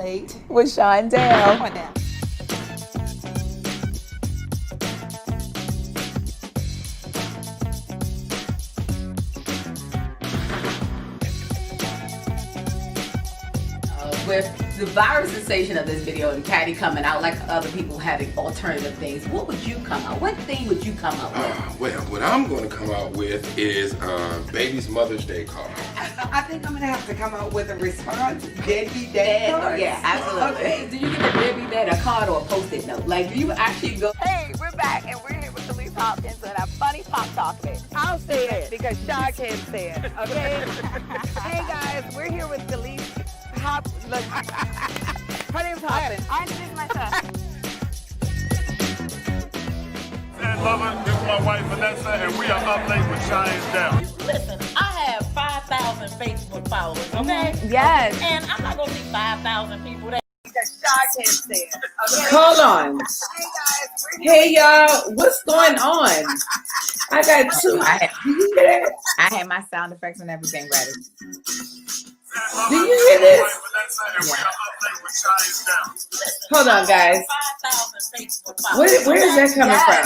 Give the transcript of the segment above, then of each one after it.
Late with Shondell. Come on now. With the viral sensation of this video and Patty coming out like other people having alternative things, what would you come out? What thing would you come out with? Well, what I'm going to come out with is baby's Mother's Day card. I think I'm gonna have to come out with a response. Deadbeat dad card. Yeah, absolutely. Okay. Do you give a deadbeat dad a card or a post-it note? Like, do you actually go? Hey, we're back and we're here with Khalees Hopkins and a funny pop talk bit. I'll say it because Sean can't say it, okay? Hey guys, we're here with Khalees Hopkins. Look, her name's Hopkins. I introduced myself. And lover, this is my wife Vanessa, and we are up late with Cheyenne Down. Listen, I have 5,000 Facebook followers, okay? Yes. And I'm not gonna see 5,000 people that. Because Sean can't say it, okay? Hold on. Hey guys, we're here. Hey y'all, what's going on? I got two. Do you hear that? I had my sound effects and everything ready. Do you hear this? Yeah. Hold on, guys. 5,000 Facebook followers. Where is that coming And from? I'm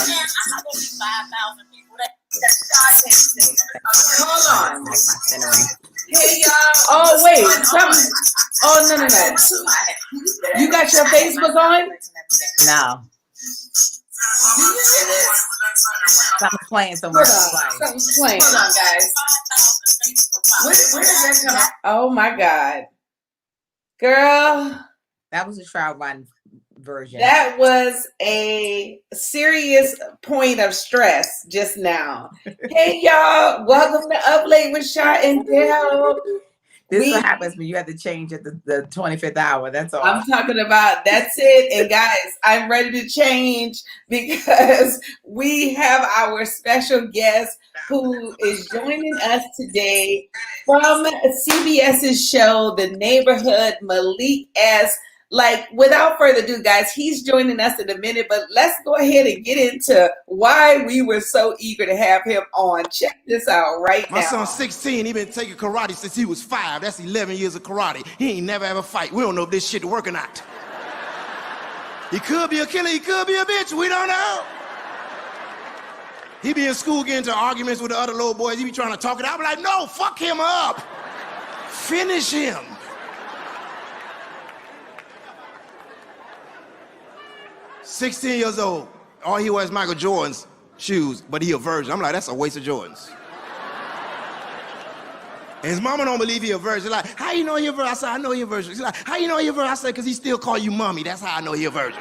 not gonna see 5,000 people that. Hold on. Like my centering. Hey y'all. Oh wait, something. Oh no. You got your Facebook on? No. Do you hear this? Something's playing somewhere. Hold on. Something's playing. Hold on, guys. Where is that coming? Oh my God, girl. That was a trial run version. That was a serious point of stress just now. Hey y'all, welcome to Up Late with Shaw and Dale. This is what happens when you have to change at the 25th hour. That's all. I'm talking about that's it. And guys, I'm ready to change because we have our special guest who is joining us today from CBS's show, The Neighborhood, Malik S. Like, without further ado, guys, he's joining us in a minute, but let's go ahead and get into why we were so eager to have him on. Check this out right now. My son's 16. He been taking karate since he was 5. That's 11 years of karate. He ain't never have a fight. We don't know if this shit work or not. He could be a killer. He could be a bitch. We don't know. He be in school getting into arguments with the other little boys. He be trying to talk it out. I'm like, no, fuck him up. Finish him. "16 years old. All he wears Michael Jordan's shoes, but he a virgin." I'm like, that's a waste of Jordans. And his mama don't believe he a virgin. She's like, how you know he a virgin? I said, I know he a virgin. She's like, how you know he a virgin? I said, because he still call you mommy. That's how I know he a virgin.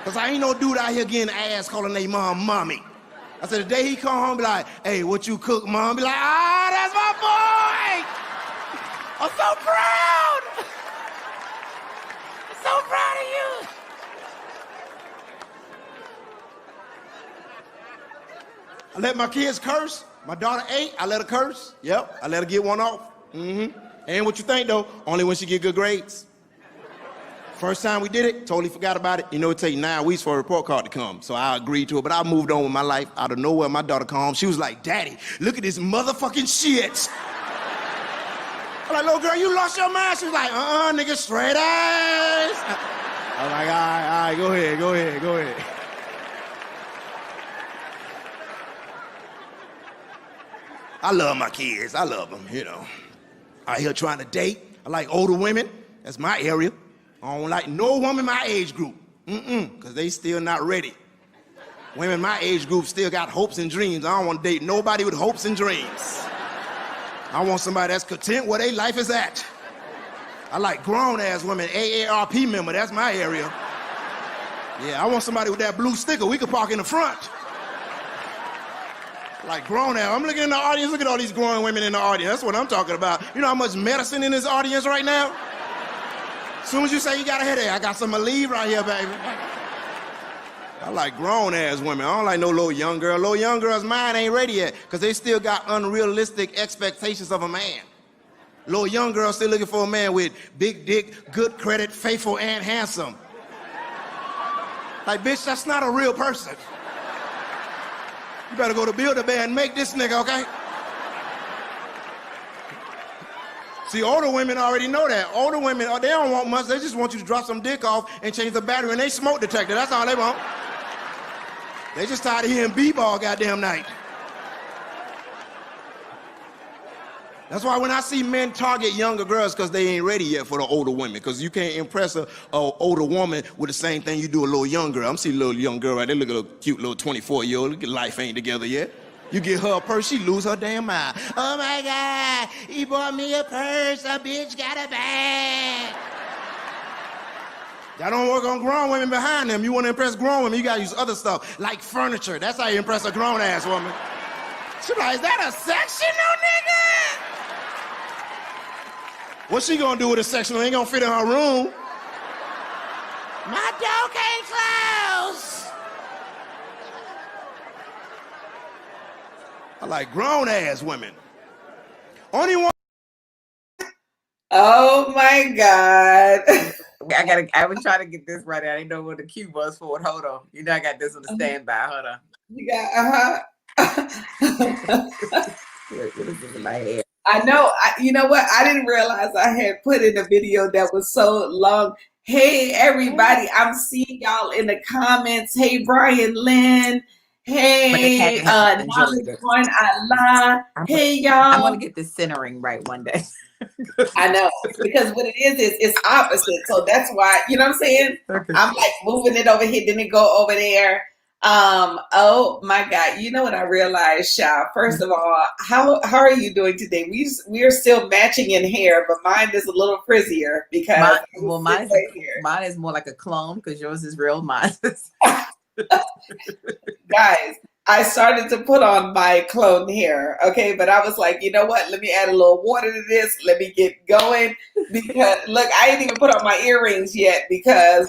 Because I ain't no dude out here getting ass calling their mom mommy. I said, the day he come home, be like, hey, what you cook, mom? Be like, ah, that's my boy. I'm so proud. I'm so proud of you. I let my kids curse. My daughter 8, I let her curse. Yep, I let her get one off. And what you think though? Only when she get good grades. First time we did it, totally forgot about it. You know, it take 9 weeks for a report card to come. So I agreed to it, but I moved on with my life. Out of nowhere, my daughter come home. She was like, Daddy, look at this motherfucking shit. I'm like, little girl, you lost your mind? She was like, nigga, straight ass. I'm like, all right, go ahead. I love my kids. I love them, you know. Out here trying to date. I like older women. That's my area. I don't like no woman my age group. Because they still not ready. Women my age group still got hopes and dreams. I don't want to date nobody with hopes and dreams. I want somebody that's content where their life is at. I like grown-ass women, AARP member. That's my area. Yeah, I want somebody with that blue sticker. We could park in the front. Like grown now. I'm looking in the audience. Look at all these grown women in the audience. That's what I'm talking about. You know how much medicine in this audience right now? As soon as you say you got a headache, I got some Aleve right here, baby. I like grown ass women. I don't like no little young girl. Little young girl's mind ain't ready yet because they still got unrealistic expectations of a man. Little young girl still looking for a man with big dick, good credit, faithful, and handsome. Like, bitch, that's not a real person. You better go to Build-A-Bear and make this nigga, okay? See, older women already know that. Older women, they don't want much. They just want you to drop some dick off and change the battery and they smoke detector. That's all they want. They just tired of hearing b-ball goddamn night. That's why when I see men target younger girls, because they ain't ready yet for the older women, because you can't impress a older woman with the same thing you do a little young girl. I'm seeing a little young girl right there, look at a cute little 24-year-old, look at life ain't together yet. You get her a purse, she lose her damn mind. Oh my God, he bought me a purse, a bitch got a bag. That don't work on grown women behind them. You want to impress grown women, you gotta use other stuff, like furniture. That's how you impress a grown-ass woman. She like, is that a sectional, nigga? What's she gonna do with a sectional? Ain't gonna fit in her room. My door can't close. I like grown-ass women. Only one. Oh my God. I was trying to get this right. I didn't know what the cue was for it. Hold on. You know I got this on the standby. Hold on. You got What is this in my head? I know. You know what? I didn't realize I had put in a video that was so long. Hey, everybody. I'm seeing y'all in the comments. Hey, Brian Lynn. Hey, knowledge one Allah. Hey, y'all. I'm gonna get this centering right one day. I know, because what it is it's opposite. So that's why, you know what I'm saying? Okay. I'm like moving it over here, then it go over there. Oh my God. You know what I realized, Sha? First of all, how are you doing today? We are still matching in hair, but mine is a little frizzier because mine is more like a clone because yours is real. Mine is guys, I started to put on my clone hair, okay? But I was like, you know what? Let me add a little water to this. Let me get going. Because, look, I ain't even put on my earrings yet because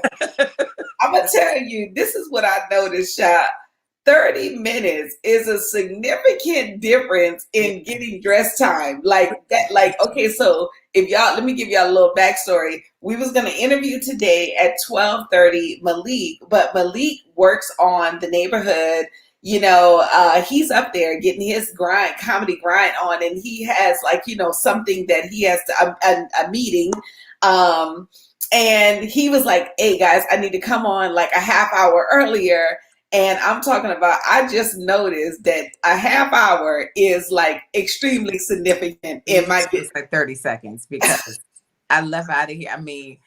I'm going to tell you, this is what I noticed, Sha. 30 minutes is a significant difference in getting dress time. Like that, okay, so if y'all, let me give y'all a little backstory. We was gonna interview today at 12:30 Malik, but Malik works on The Neighborhood. You know, he's up there getting his comedy grind on, and he has something that he has to, a meeting. And he was like, hey guys, I need to come on like a half hour earlier. And I'm talking about, I just noticed that a half hour is like extremely significant in my business. Like 30 seconds because I left out of here. I mean,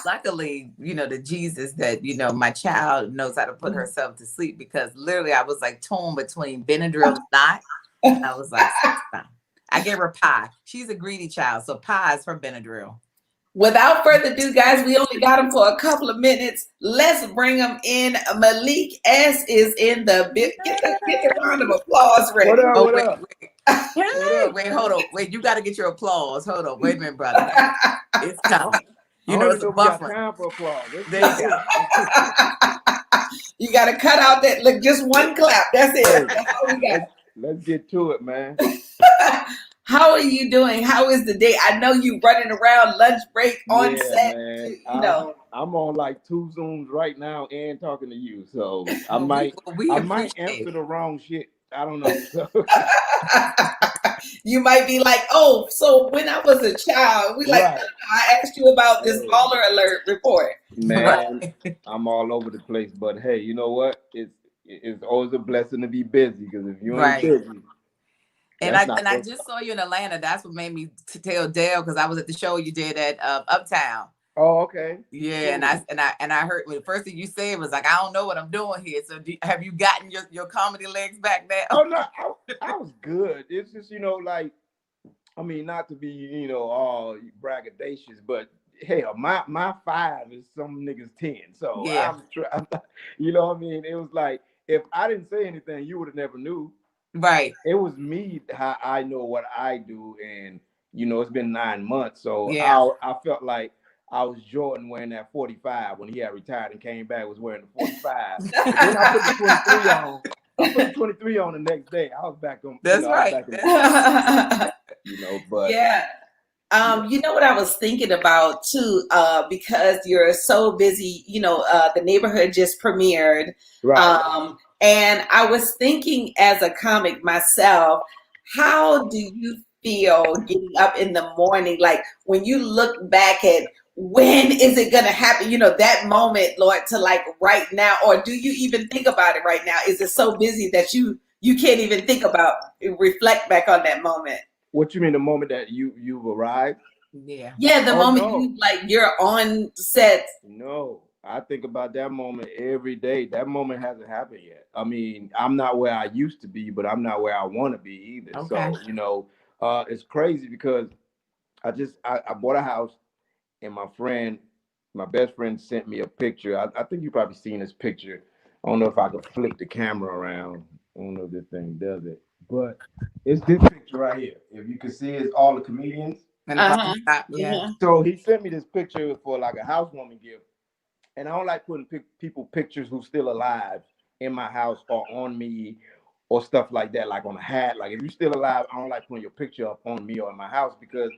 luckily, the Jesus that, my child knows how to put herself to sleep because literally I was like torn between Benadryl and not. And I was like, I gave her pie. She's a greedy child. So pie is her Benadryl. Without further ado, guys, we only got him for a couple of minutes. Let's bring him in. Malik S is in the bit. Get the round of applause ready. What up? Wait, hold on. Wait, you got to get your applause. Hold on. Wait a minute, brother. It's tough. It's a buffer. Time for applause. There you go. You got to cut out that. Look, just one clap. That's it. Hey, that's all we got. Let's get to it, man. How are you doing? How is the day? I know you running around lunch break on set. Man. I'm on like 2 Zooms right now and talking to you. So I might answer the wrong shit. I don't know. You might be like, oh, so when I was a child, I asked you about this baller alert report. Man, I'm all over the place. But hey, you know what? It's always a blessing to be busy because if you ain't busy. And I just saw you in Atlanta. That's what made me tell Dale because I was at the show you did at Uptown. Oh, okay. Yeah, and I heard the first thing you said was like, I don't know what I'm doing here. So have you gotten your comedy legs back now? Oh no, I was good. It's just not to be all braggadocious, but hell, my 5 is some niggas 10. So yeah. I'm you know what I mean? It was like if I didn't say anything, you would have never knew. Right. It was me how I know what I do, and it's been 9 months, so I felt like I was Jordan wearing that 45 when he had retired and came back was wearing the 45. Then I put the 23 on. I put the 23 on the next day. I was back on. That's right. But yeah. You know what I was thinking about too, because you're so busy. The Neighborhood just premiered. Right. And I was thinking as a comic myself, how do you feel getting up in the morning? Like when you look back at when is it going to happen? You know, that moment, Lord, to like right now, or do you even think about it right now? Is it so busy that you can't even think about, reflect back on that moment? What you mean, the moment that you've arrived? Yeah. Yeah, the moment no. you like you're on set. No, I think about that moment every day. That moment hasn't happened yet. I mean, I'm not where I used to be, but I'm not where I want to be either. Okay. So, it's crazy because I bought a house, and my best friend sent me a picture. I think you probably seen this picture. I don't know if I could flick the camera around. I don't know if this thing does it, but it's this picture right here. If you can see, it's all the comedians. And the Uh-huh. top, yeah. Uh-huh. So he sent me this picture for like a housewarming gift, and I don't like putting people pictures who's still alive in my house or on me or stuff like that, like on a hat. Like if you're still alive, I don't like putting your picture up on me or in my house because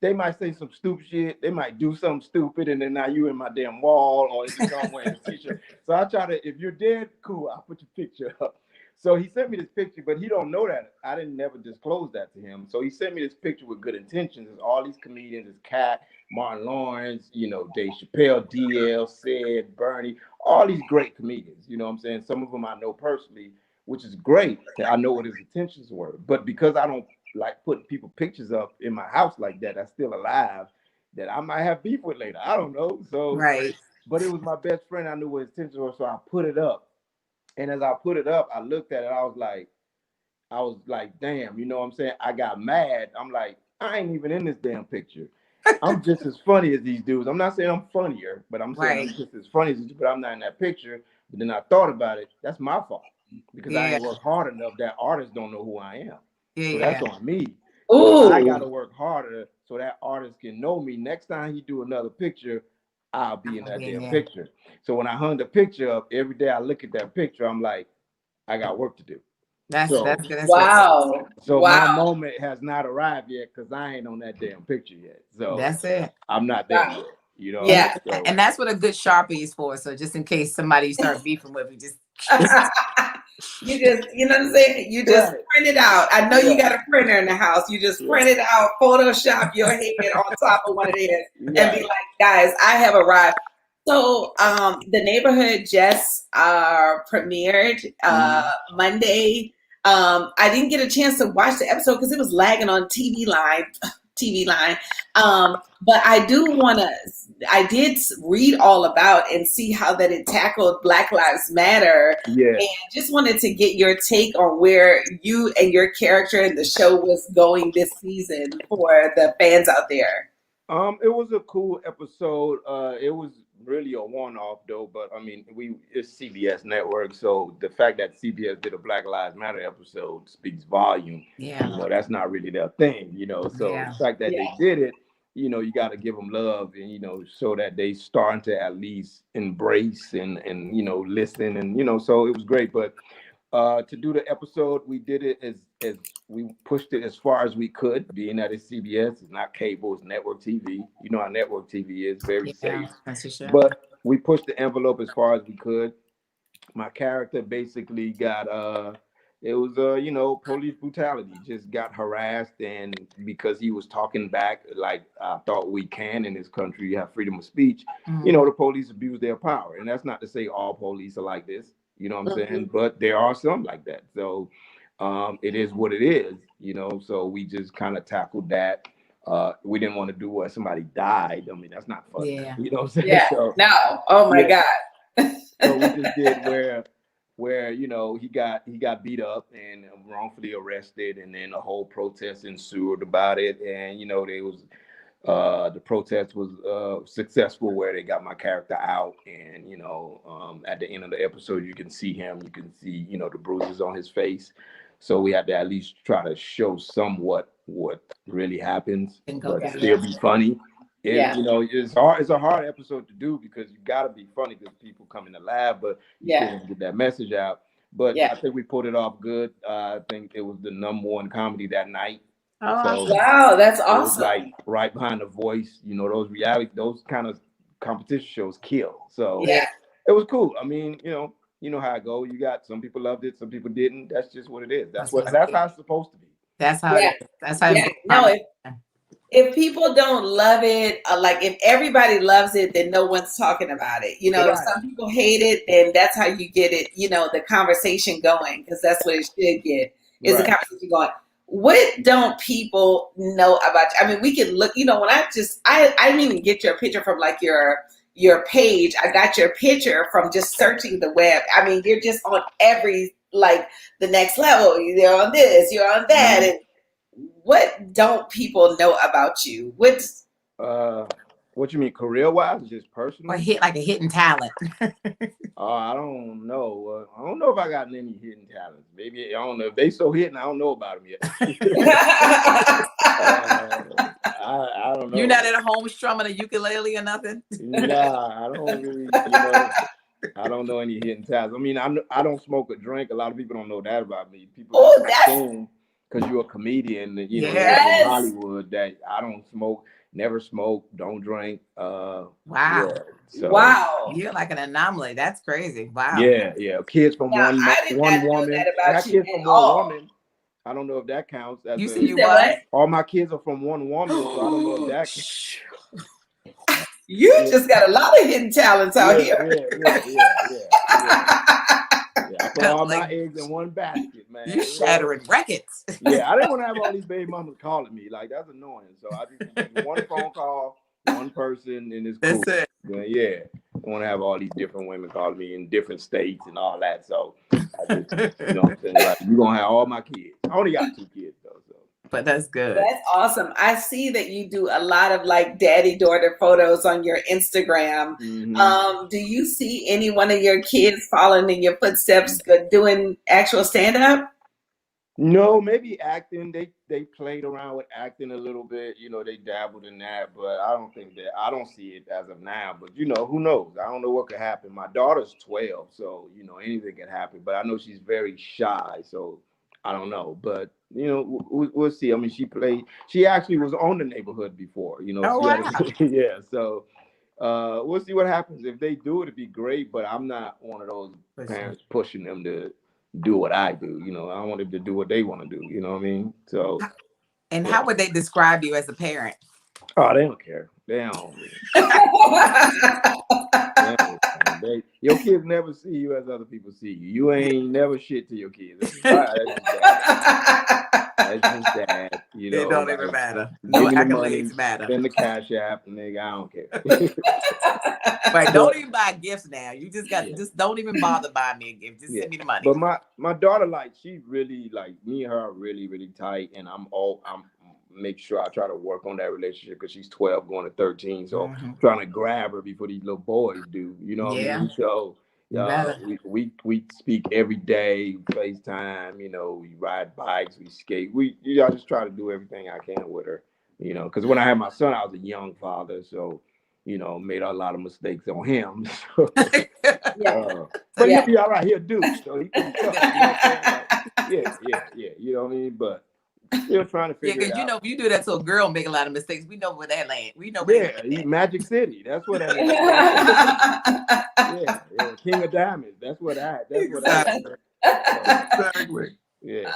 they might say some stupid shit. They might do something stupid, and then now you in my damn wall, or it's just I'm wearing a t-shirt. So I try to, if you're dead, cool, I'll put your picture up. So he sent me this picture, but he don't know that. I didn't never disclose that to him. So he sent me this picture with good intentions. It's all these comedians, it's Cat, Martin Lawrence, Dave Chappelle, DL, Sid, Bernie, all these great comedians. You know what I'm saying? Some of them I know personally, which is great. I know what his intentions were. But because I don't like putting people pictures up in my house like that, that's still alive, that I might have beef with later. I don't know. So, Right. But it was my best friend. I knew what his intentions were, so I put it up. And as I put it up, I looked at it. I was like, damn, you know what I'm saying? I got mad. I'm like, I ain't even in this damn picture. I'm just as funny as these dudes. I'm not saying I'm funnier, but I'm saying I'm just as funny as these, but I'm not in that picture. But then I thought about it. That's my fault because I ain't worked hard enough. That artists don't know who I am. So that's on me. So I got to work harder so that artist can know me. Next time he do another picture, I'll be in that damn picture. So when I hung the picture up, every day I look at that picture, I'm like, I got work to do. That's good. Wow. So my moment has not arrived yet because I ain't on that damn picture yet. So that's it. I'm not there yet. You know? Yeah. So, and that's what a good Sharpie is for. So just in case somebody start beefing with you, just you know what I'm saying? You just print it out. I know you got a printer in the house. You just print it out, Photoshop your head on top of what it is, and be like, guys, I have arrived. So the Neighborhood just premiered Monday. I didn't get a chance to watch the episode because it was lagging on TV line. But I did read all about and see how that it tackled Black Lives Matter. Yeah. And just wanted to get your take on where you and your character in the show was going this season for the fans out there. It was a cool episode. It was really a one-off though, but I mean, it's CBS network, so the fact that CBS did a Black Lives Matter episode speaks volume. Yeah. That's not really their thing, So the fact that they did it, you got to give them love and so that they starting to at least embrace and listen and so it was great. But to do the episode, we did it as we pushed it as far as we could, being that it's CBS, it's not cable, it's network TV. You know how network TV is, very safe. That's for sure. But we pushed the envelope as far as we could. My character basically got it was police brutality, just got harassed, and because he was talking back like I thought we can in this country, you have freedom of speech. The police abuse their power, and that's not to say all police are like this. You know what I'm saying? But there are some like that. So it is what it is, so we just kind of tackled that. We didn't want to do what somebody died. I mean, that's not funny. Yeah. You know what I'm saying? Yeah. So, no. Oh my God. So we just did where he got beat up and wrongfully arrested, and then the whole protest ensued about it, and they was the protest was successful where they got my character out, and at the end of the episode you can see the bruises on his face, so we had to at least try to show somewhat what really happens, but still be funny. It's a hard episode to do because you got to be funny because people come in the lab, but you still get that message out. But I think we pulled it off good. I think it was the #1 comedy that night. So, wow, that's awesome. It was like right behind The Voice, those kind of competition shows kill. So it was cool. I mean, you know how it goes. You got some people loved it, some people didn't. That's just what it is. That's how it's supposed to be. That's how it is. That's how it No, if people don't love it, like if everybody loves it, then no one's talking about it. You know, if some people hate it, then that's how you get it, you know, the conversation going, because that's what it should get, is the conversation going. What don't people know about you? I mean, we can look, you know, when I didn't even get your picture from like your page. I got your picture from just searching the web. I mean, you're just on every, like the next level. You're on this, you're on that. And what don't people know about you? What you mean, career wise, just personal? Or like a hidden talent. I don't know. I don't know if I got any hidden talents. Maybe I don't know if they so hidden. I don't know about them yet. I don't know. You're not at home strumming a ukulele or nothing? Nah, I don't really. You know, I don't know any hidden talents. I mean, I don't smoke or drink. A lot of people don't know that about me. People assume because you're a comedian, you know, in Hollywood, that I don't smoke. Never smoke, don't drink. Wow. Yeah, so. Wow. You're like an anomaly. That's crazy. Wow. Yeah. Kids from one woman. I got kids from one woman. I don't know if that counts. You see what? All my kids are from one woman, so I don't know if that counts. You just got a lot of hidden talents out here. Yeah. I put all my eggs in one basket, man. You're shattering records. Yeah, I didn't want to have all these baby mamas calling me. Like, that's annoying. So I just do one phone call, one person, and it's cool. That's it. But yeah, I want to have all these different women calling me in different states and all that. So, I just, you know what I'm saying? Like, you're going to have all my kids. I only got 2 kids, though. So. But that's good. That's awesome. I see that you do a lot of like daddy-daughter photos on your Instagram. Mm-hmm. Do you see any one of your kids following in your footsteps doing actual stand-up? No, maybe acting. They played around with acting a little bit. You know, they dabbled in that, but I don't see it as of now. But you know, who knows? I don't know what could happen. My daughter's 12, so you know anything can happen. But I know she's very shy, so I don't know. But you know, we'll see. I mean, she actually was on The Neighborhood before. You know, yeah. So we'll see what happens. If they do it, it'd be great. But I'm not one of those parents pushing them to do what I do. You know, I want them to do what they want to do. You know what I mean? So. And how would they describe you as a parent? Oh, they don't care. They don't. Your kids never see you as other people see you. You ain't never shit to your kids. That's just that. You know, it don't even matter. No accolades matter. Send the cash app, nigga. I don't care. Right, don't even buy gifts now. You just don't even bother buying me a gift. Just send me the money. But my daughter, like, she really, like, me and her are really, really tight, and I'm make sure I try to work on that relationship because she's 12 going to 13. So I'm trying to grab her before these little boys do. You know what I mean? So we speak every day, FaceTime, you know, we ride bikes, we skate. I just try to do everything I can with her, you know, because when I had my son, I was a young father. So, you know, made a lot of mistakes on him. But he'll be all right. He'll do. So he can you know what I mean? But still trying to figure it out. Because you know, if you do that to a girl, make a lot of mistakes. We know where that land. We know where he's Magic City. That's what that is. yeah, King of Diamonds. That's what I. Exactly. Yeah.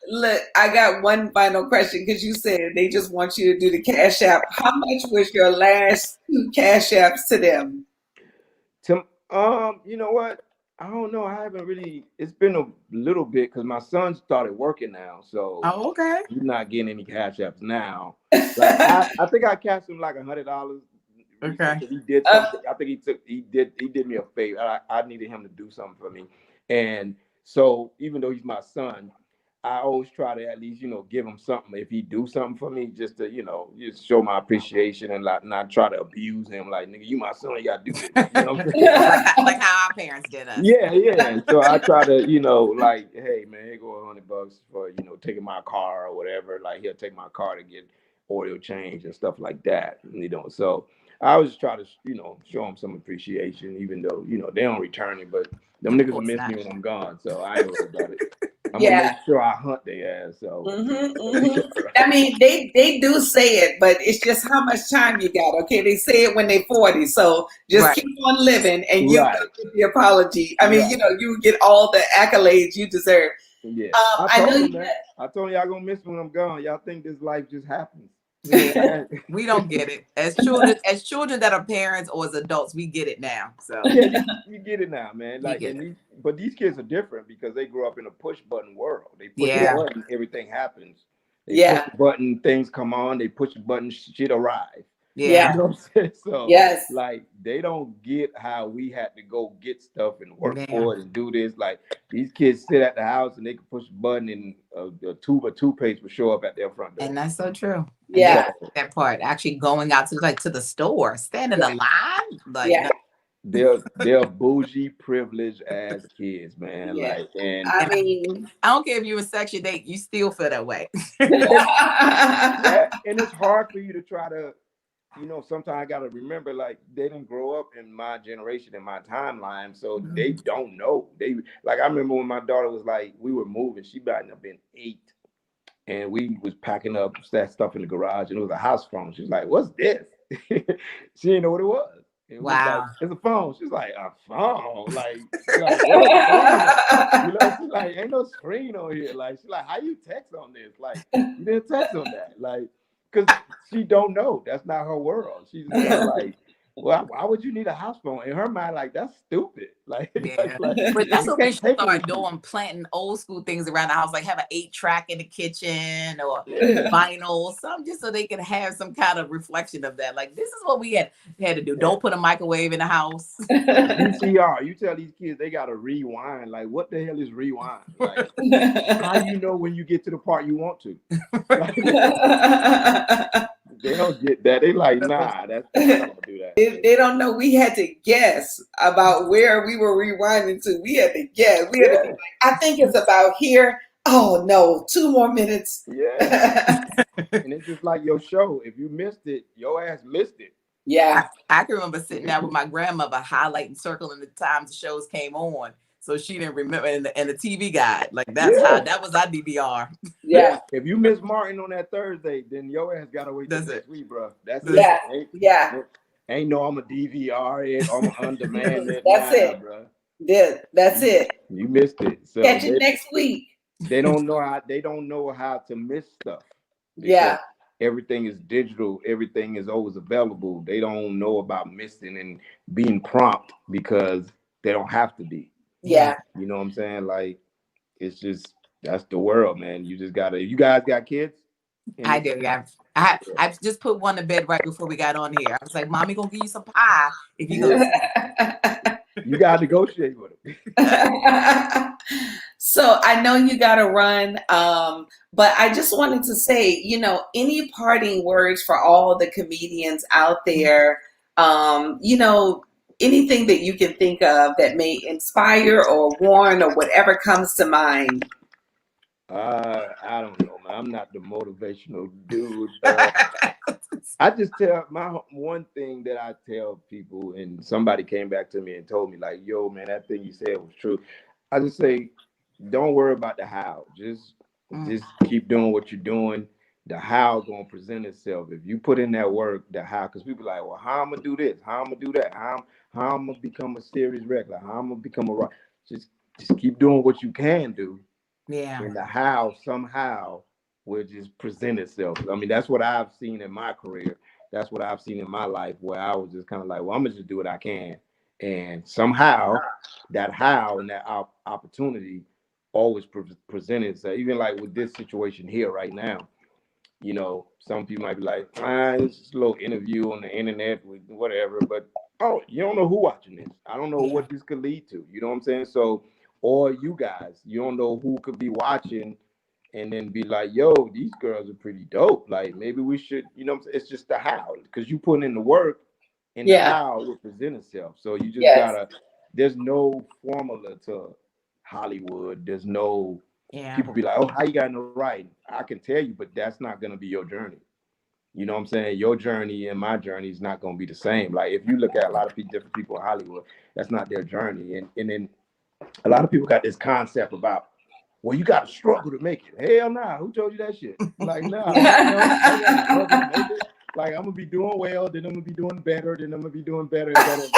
Look, I got one final question because you said they just want you to do the Cash App. How much was your last 2 Cash Apps to them? You know what? I don't know. I haven't really. It's been a little bit because my son started working now, so he's not getting any Cash Apps now. Like, I think I cashed him like $100. Okay. He did something. I think he did me a favor. I needed him to do something for me, and so even though he's my son, I always try to at least, you know, give him something if he do something for me, just to, you know, just show my appreciation and not try to abuse him. Like, nigga, you my son, you gotta do this. You know what I'm saying? like how our parents did us. Yeah. So I try to, you know, like, hey man, here go $100 for, you know, taking my car or whatever. Like, he'll take my car to get oil change and stuff like that. You know, so I always try to, you know, show them some appreciation, even though, you know, they don't return it, but them niggas will miss me when I'm gone. So I ain't worried about it. I'm gonna make sure I hunt their ass. So I mean, they do say it, but it's just how much time you got. Okay, they say it when they're 40, so just keep on living, and you get the apology. I mean, you know, you get all the accolades you deserve. Yeah, I know you. I told y'all gonna miss me when I'm gone. Y'all think this life just happens. Yeah, we don't get it. As children that are parents or as adults, we get it now. So yeah, you get it now, man. Like, and but these kids are different because they grew up in a push button world. They push a yeah, button, everything happens. They push the button, things come on. They push the button, shit arrive. yeah. You know what I'm saying? So, Yes. like, they don't get how we had to go get stuff and work Yeah. for it and do this. Like, these kids sit at the house and they can push a button and a tube of toothpaste will show up at their front door. And that's so true. Yeah. That part, actually going out to the store, standing in line, like They're bougie, privileged ass kids, man. Yeah. Like, and I mean, I don't care if you in Section 8, you still feel that way. yeah, and it's hard for you to try to, you know, sometimes I gotta remember, like, they didn't grow up in my generation, in my timeline, so they don't know. They, like, I remember when my daughter was like, we were moving, she might have been 8, and we was packing up that stuff in the garage, and it was a house phone. She was like, "What's this?" She didn't know what it was. It was like, it's a phone. She's like, a phone? Like what phone? You know, she's like, ain't no screen on here. Like, she's like, how you text on this? Like, you didn't text on that. Like, because she don't know. That's not her world. She's kind of like, well, why would you need a house phone? In her mind, like, that's stupid. Like, but that's what we should start doing, planting old school things around the house, like have an 8-track in the kitchen or vinyl, something, just so they can have some kind of reflection of that. Like, this is what we had to do. Don't put a microwave in the house. VCR. You tell these kids they gotta rewind. Like, what the hell is rewind? Like, how do you know when you get to the part you want to? Like, they don't get that. They like, nah, that's not gonna do that. They don't know. We had to guess about where we were rewinding to. We had to guess. We had to be like, I think it's about here. Oh no, 2 more minutes. Yeah. And it's just like your show. If you missed it, your ass missed it. Yeah. I can remember sitting down with my grandmother, highlighting, circling the times the shows came on. So she didn't remember, and the TV guide, like that was our DVR. Yeah. If you miss Martin on that Thursday, then your ass gotta wait till next week, bro. That's it. Ain't no I'm a DVR it, I'm a on demand it. That's it, bro. Yeah, that's it. You missed it. So catch it next week. They don't know how to miss stuff. Yeah. Everything is digital. Everything is always available. They don't know about missing and being prompt because they don't have to be. Yeah. You know what I'm saying? Like, it's just, that's the world, man. You just gotta, you guys got kids? I do, yeah. I just put one to bed right before we got on here. I was like, Mommy gonna give you some pie if you go. You gotta negotiate with them. So I know you gotta run, but I just wanted to say, you know, any parting words for all the comedians out there, you know, anything that you can think of that may inspire or warn or whatever comes to mind. I don't know, man. I'm not the motivational dude. I just tell my one thing that I tell people, and somebody came back to me and told me, like, yo, man, that thing you said was true. I just say, don't worry about the how. Just keep doing what you're doing. The how gonna present itself. If you put in that work, the how, because people are like, well, how I'm gonna do this? How I'm gonna do that? How I'm gonna become a series regular? How I'm gonna become a rock? Just keep doing what you can do. Yeah. And the how somehow will just present itself. I mean, that's what I've seen in my career. That's what I've seen in my life, where I was just kind of like, well, I'm gonna just do what I can. And somehow that how and that opportunity always presented itself. Even like with this situation here right now, you know, some people might be like, it's just a little interview on the internet with whatever, but you don't know who watching this. I don't know what this could lead to. You know what I'm saying? So, or you guys, you don't know who could be watching and then be like, yo, these girls are pretty dope. Like, maybe we should, you know, it's just the how, because you put in the work and the how will present itself. So you just gotta, there's no formula to Hollywood. There's no, people be like, oh, how you got in the writing? I can tell you, but that's not gonna be your journey. You know what I'm saying? Your journey and my journey is not gonna be the same. Like, if you look at a lot of different people in Hollywood, that's not their journey. And then a lot of people got this concept about, well, you got to struggle to make it. Hell nah. Who told you that shit? Like, nah. You know, I gotta struggle to make it. Like, I'm going to be doing well, then I'm going to be doing better, then I'm going to be doing better and better.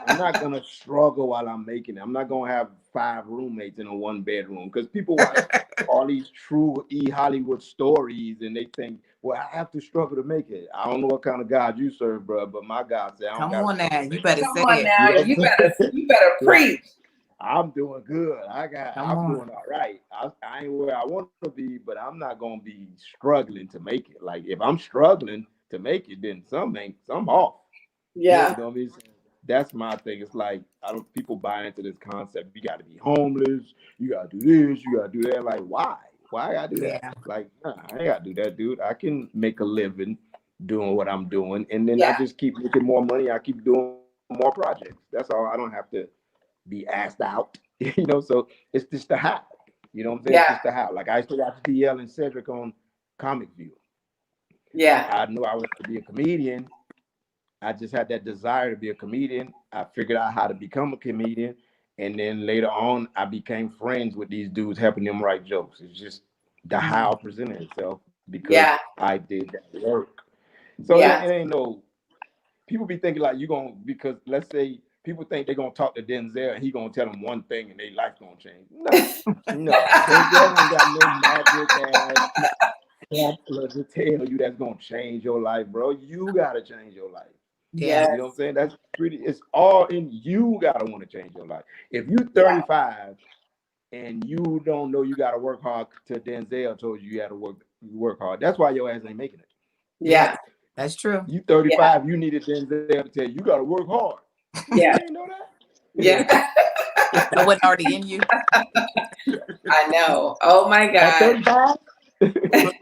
I'm not gonna struggle while I'm making it. I'm not gonna have 5 roommates in a 1 bedroom because people watch all these true Hollywood stories and they think, well, I have to struggle to make it. I don't know what kind of God you serve, bro, but my God said, I don't Come on now, you it. better Come say on it. now, you better preach. I'm doing good. I'm doing all right. I ain't where I want to be, but I'm not gonna be struggling to make it. Like if I'm struggling to make it, then something off. Yeah. You know what I mean? So that's my thing. It's like people buy into this concept. You got to be homeless. You got to do this. You got to do that. Like why? Why I gotta do that? Yeah. Like nah, I ain't gotta do that, dude. I can make a living doing what I'm doing, and then I just keep making more money. I keep doing more projects. That's all. I don't have to be asked out, you know. So it's just the how. You know what I'm saying? It's just the how. Like I used to watch DL and Cedric on Comic View. Yeah. I knew I was to be a comedian. I just had that desire to be a comedian. I figured out how to become a comedian. And then later on, I became friends with these dudes, helping them write jokes. It's just the how presented itself because I did that work. So it ain't no, people be thinking like because let's say people think they're going to talk to Denzel and he going to tell them one thing and their life going to change. No. Denzel ain't got no magic ass to tell you that's going to change your life, bro. You got to change your life. Yeah. You know what I'm saying? That's it's all in you gotta want to change your life. If you 35 and you don't know you gotta work hard till Denzel told you gotta work hard. That's why your ass ain't making it. Yeah. That's true. You 35, you needed Denzel to tell you gotta work hard. Yeah. You didn't know that? Yeah. That wasn't already in you. I know. Oh my God.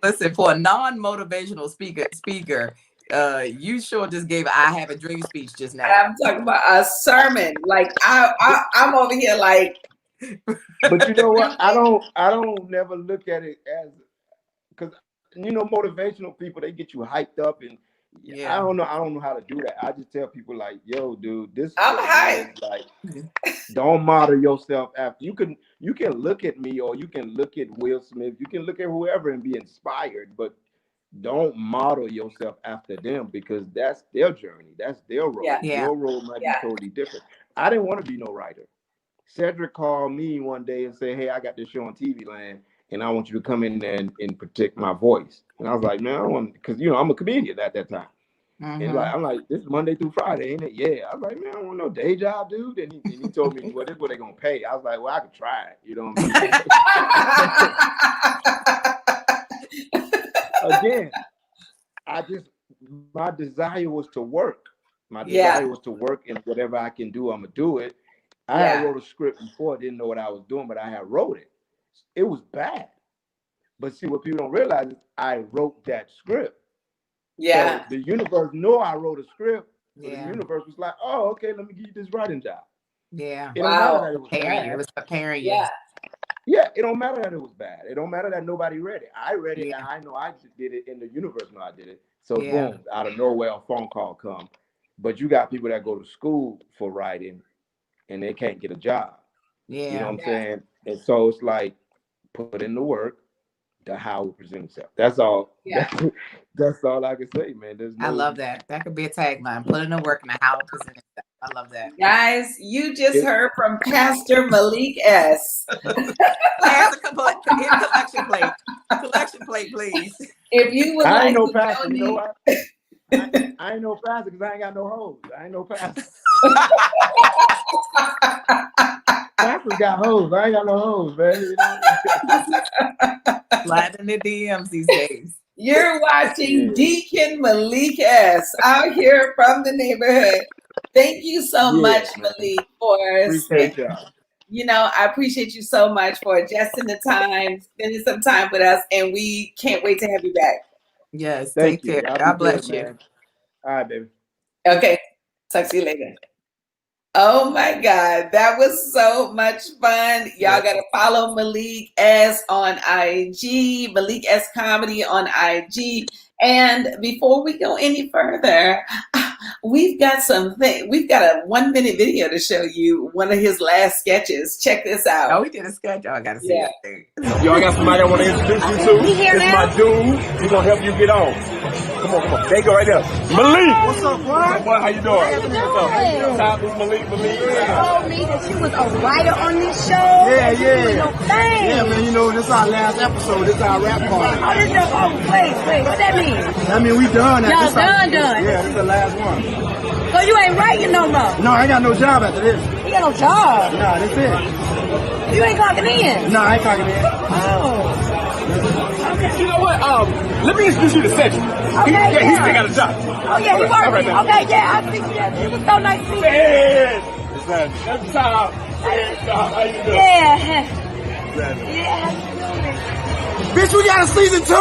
Listen, for a non-motivational speaker, you sure just gave I have a dream speech just now. I'm talking about a sermon. Like I'm over here like. But you know what? I don't never look at it as because motivational people, they get you hyped up and I don't know how to do that. I just tell people like, yo, dude, this is hyped. Like don't model yourself after you can look at me or you can look at Will Smith, you can look at whoever and be inspired, but don't model yourself after them because that's their journey. That's their road. Your road might be totally different. I didn't want to be no writer. Cedric called me one day and said, hey, I got this show on TV Land and I want you to come in there and protect my voice. And I was like, man, I don't want, because I'm a comedian at that time. And I'm like, this is Monday through Friday, ain't it? Yeah. I was like, man, I don't want no day job, dude. And he told me, well, this is what they're gonna pay. I was like, well, I could try it. You know what I mean? Again, my desire was to work. My desire was to work, and whatever I can do, I'm gonna do it. I had wrote a script before, didn't know what I was doing, but I had wrote it. It was bad. But see, what people don't realize is I wrote that script. Yeah. So the universe know I wrote a script. So the universe was like, oh, okay, let me give you this writing job. Yeah. It don't matter that it was bad. It was preparing you. Yeah. Yeah, it don't matter that it was bad. It don't matter that nobody read it. I read it and I know I just did it and the universe know I did it. So boom, out of nowhere, a phone call come. But you got people that go to school for writing and they can't get a job. Yeah. You know what I'm saying? And so it's like, put in the work, the how we present itself. That's all. Yeah. That's all I can say, man. I love that. That could be a tagline. Put in the work and how it present itself. I love that. Guys, you just heard from Pastor Malik S. Collection plate. Collection plate, please. If you would I like ain't no to pastor, donate, you know what? I ain't no pastor because I ain't got no hoes. I ain't no pastor. Pastors got hoes. I ain't got no hoes, man. You know? Slide in the DMs these days. You're watching Deacon Malik S. out here from the neighborhood. Thank you so much, Malik, for appreciate y'all. I appreciate you so much for adjusting the time, spending some time with us, and we can't wait to have you back. Yes, Thank take you. care. God bless you. Man. All right, baby. Okay, talk to you later. Oh my God, that was so much fun. Y'all got to follow Malik S on IG, Malik S Comedy on IG. And before we go any further, we've got a 1 minute video to show you one of his last sketches. Check this out. Oh, we did a sketch. Oh, I got to see that thing. Yo, I got somebody I want to introduce you to. It's my dude. He's going to help you get on. Come on. There you go right there. Malik. What's up, bro? How you doing? What's up? top is Malik. You told me that you was a writer on this show. Yeah. Yeah, man, you know, this is our last episode. This is our rap party. Oh, this your, wait, what that mean? I mean, we done. Y'all done. Yeah, this is the last one. So you ain't writing no more? No, I ain't got no job after this. You got no job? Nah, that's it. You ain't clocking in? No, I ain't clocking in. Oh. Okay. You know what? Let me introduce you to Cedric. Okay, He still got a job. Oh, yeah, he working. Okay, yeah, I see you. It was so nice to meet you. Yes. That's Tom. How you doing? Yeah. Yeah, how you doing? Bitch, we got a season 2?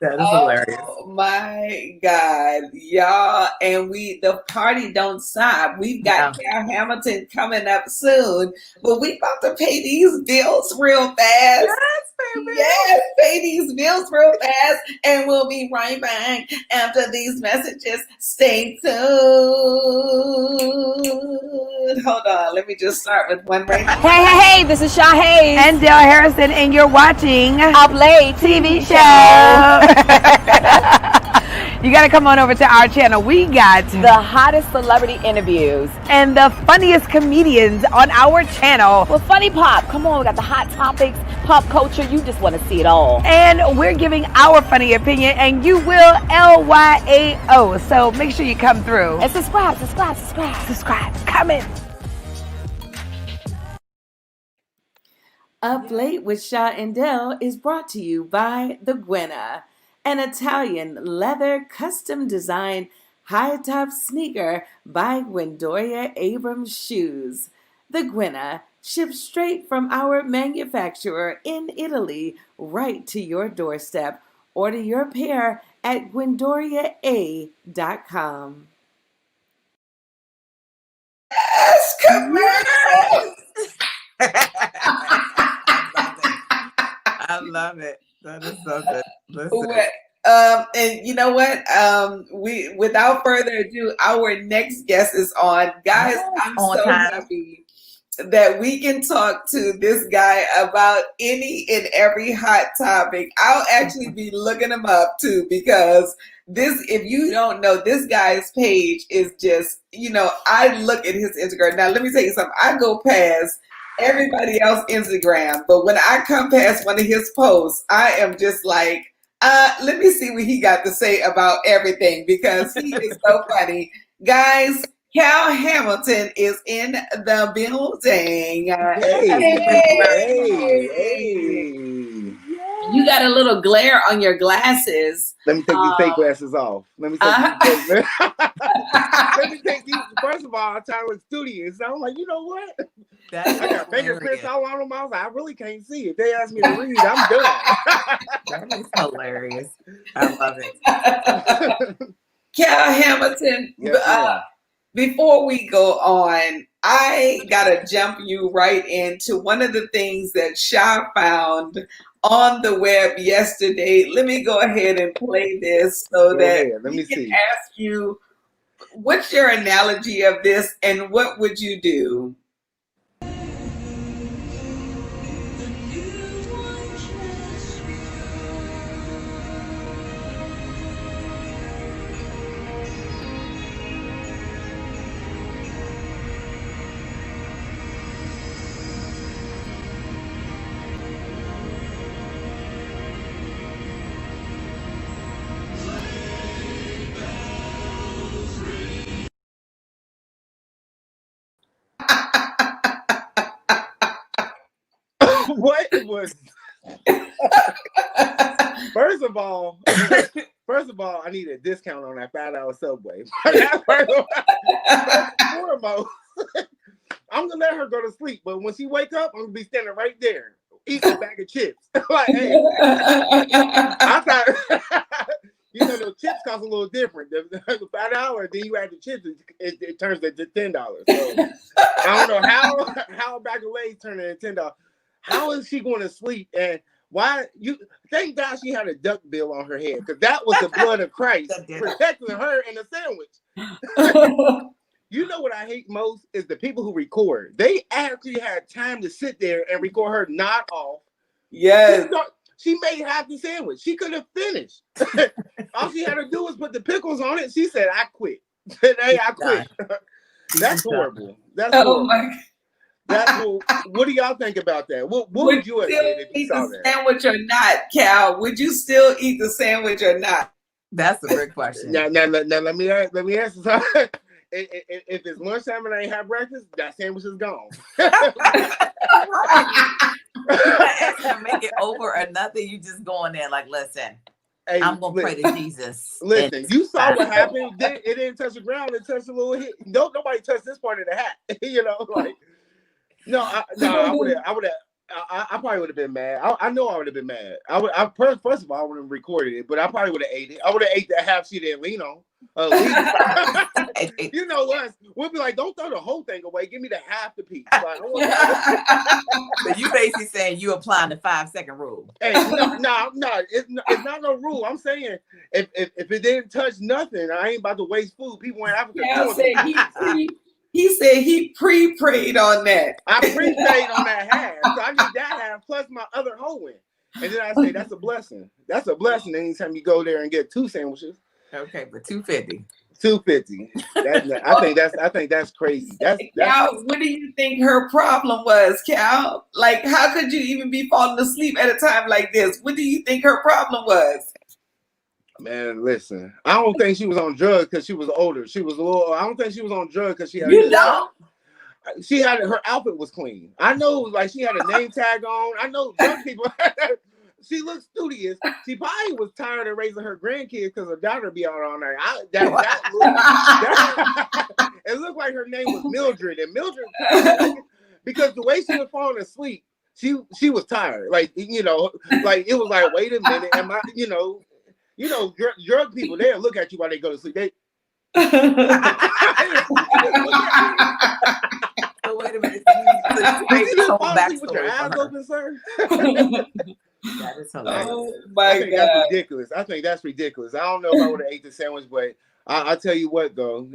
That is hilarious. Oh my God, y'all. And the party don't stop. We've got Cal Hamilton coming up soon, but we about to pay these bills real fast. Yes, baby. Yes, pay these bills real fast. And we'll be right back after these messages. Stay tuned. Hold on. Let me just start with one right now. Hey, this is Shaw Hayes. And Dale Harrison, and you're watching Up Late TV Show. You got to come on over to our channel. We got the hottest celebrity interviews and the funniest comedians on our channel. Well, Funny Pop, come on, we got the hot topics, pop culture. You just want to see it all. And we're giving our funny opinion, and you will LYAO. So make sure you come through. And subscribe. Comment. Up Late with Shaw and Dell is brought to you by the Gwenna, an Italian leather custom designed high top sneaker by Gwendoria Abrams Shoes. The Gwenna ships straight from our manufacturer in Italy right to your doorstep. Order your pair at GwendoriaA.com. Yes, commercials! I love it. That is so good. Listen. And you know what? We, without further ado, our next guest is on. Guys, I'm so happy that we can talk to this guy about any and every hot topic. I'll actually be looking him up too, because this, if you don't know, this guy's page is just, you know, I look at his Instagram. Now, let me tell you something. I go past everybody else Instagram, but when I come past one of his posts, I am just like, let me see what he got to say about everything, because he is so funny. Guys, Cal Hamilton is in the building. Hey. You got a little glare on your glasses. Let me take these fake glasses off. Let me take these. First of all, I'm trying to look studious. So I'm like, you know what? I got fingerprints all on them. I really can't see. If they ask me to read, I'm done. That is hilarious. I love it. Cal Hamilton, before we go on, I gotta jump you right into one of the things that Sha found on the web yesterday. Let me go ahead and play this so that we can ask you, what's your analogy of this and what would you do? What was? First of all, I need a discount on that $5 Subway. Foremost, I'm gonna let her go to sleep, but when she wake up, I'm gonna be standing right there, eating a bag of chips. Like, hey, I thought, you know, the chips cost a little different. The $5, then you add the chips, it turns into $10. So I don't know how a bag of Lay's turned into $10. How is she going to sleep? And why thank God she had a duck bill on her head, because that was the blood of Christ protecting her and the sandwich. You know what I hate most is the people who record. They actually had time to sit there and record her not off. Yes. She made half the sandwich. She could have finished. All she had to do was put the pickles on it. She said, "I quit." Today I quit. That's horrible. That's horrible. My God. That's what do y'all think about that? What would you have did if you saw that? Sandwich or not, Cal? Would you still eat the sandwich or not? That's a great question. Now let me answer something. If it's lunchtime and I ain't have breakfast, that sandwich is gone. Make it over or nothing. You just go in there like, listen. Hey, I'm gonna pray to Jesus. Listen, you saw what happened. It didn't touch the ground. It touched a little hit. Nobody touched this part of the hat. You know, like I probably would have been mad. I know I would have been mad. First of all, I would have recorded it, but I probably would have ate it. I would have ate that half she didn't lean on. You know us. We'll be like, don't throw the whole thing away. Give me the half the piece. Like, so you basically saying you applying the 5-second rule. Hey, no, it's not no rule. I'm saying if it didn't touch nothing, I ain't about to waste food. People in Africa. He said he pre-prayed on that. I pre-prayed on that half. So I need that half plus my other whole in. And then I say that's a blessing. That's a blessing anytime you go there and get 2 sandwiches. Okay, but $2.50. $2.50. I think that's crazy. Cal, what do you think her problem was, Cal? Like, how could you even be falling asleep at a time like this? What do you think her problem was? Man, listen. I don't think she was on drugs because she was older. She was a little. I don't think she was on drugs because she had. She had her outfit was clean. I know, like she had a name tag on. I know drug people. She looked studious. She probably was tired of raising her grandkids because her daughter be out all night. It looked like her name was Mildred, and Mildred because the way she was falling asleep, she was tired. Like like it was like, wait a minute, am I? Drug people, they'll look at you while they go to sleep. They wait a minute. You fall asleep with your eyes open, sir? That is hilarious. Oh my God. That's ridiculous. I think that's ridiculous. I don't know if I would have ate the sandwich, but I'll tell you what though.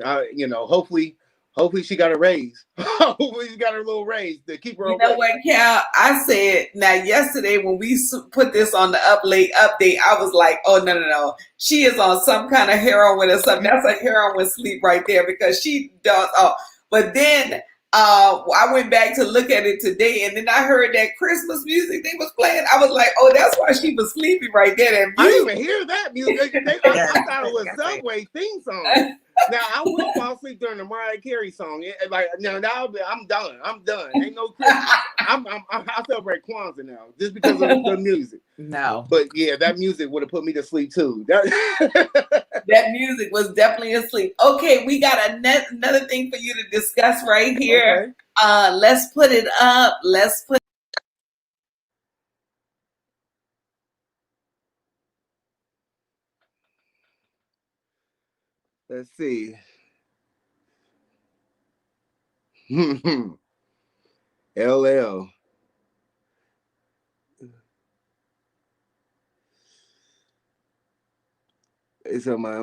Hopefully she got a raise. Hopefully she got her little raise to keep her. You know what, Cal? I said now yesterday when we put this on the update, I was like, oh no, she is on some kind of heroin or something. That's a heroin sleep right there because she does. Oh, but then I went back to look at it today, and then I heard that Christmas music they was playing. I was like, oh, that's why she was sleepy right there. That I didn't even hear that music. I thought it was Subway theme song. Now I will fall asleep during the Mariah Carey song. I'm done. Ain't no Christmas. I celebrate Kwanzaa now just because of the music. No, but yeah, that music would have put me to sleep too. That music was definitely asleep. Okay, we got another thing for you to discuss right here. Okay. Let's put it up. Let's see. LL. It's on my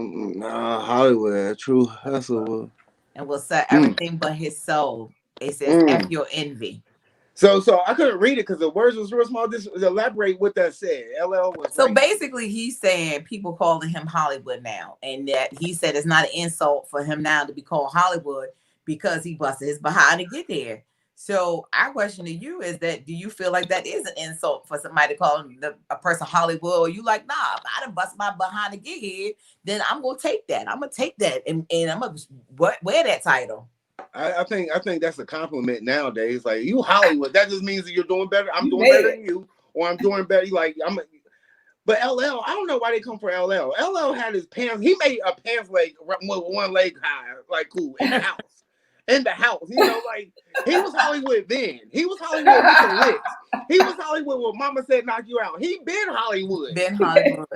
Hollywood, true hustle. And will set everything but his soul. It says F your envy. So I couldn't read it because the words was real small. Just elaborate what that said. LL was so basically he's saying people calling him Hollywood now, and that he said it's not an insult for him now to be called Hollywood because he busted his behind to get there. So our question to you is that do you feel like that is an insult for somebody to call a person Hollywood? Or you like, nah, if I done bust my behind to get here, then I'm gonna take that. I'm gonna take that and I'm gonna wear that title. I think that's a compliment nowadays. Like you Hollywood, that just means that you're doing better. I'm doing better than you, or I'm doing better. But LL, I don't know why they come for LL. LL had his pants. He made a pants leg with one leg high, like cool in the house. In the house, like he was Hollywood then. He was Hollywood with the licks. He was Hollywood when Mama Said Knock You Out. He been Hollywood.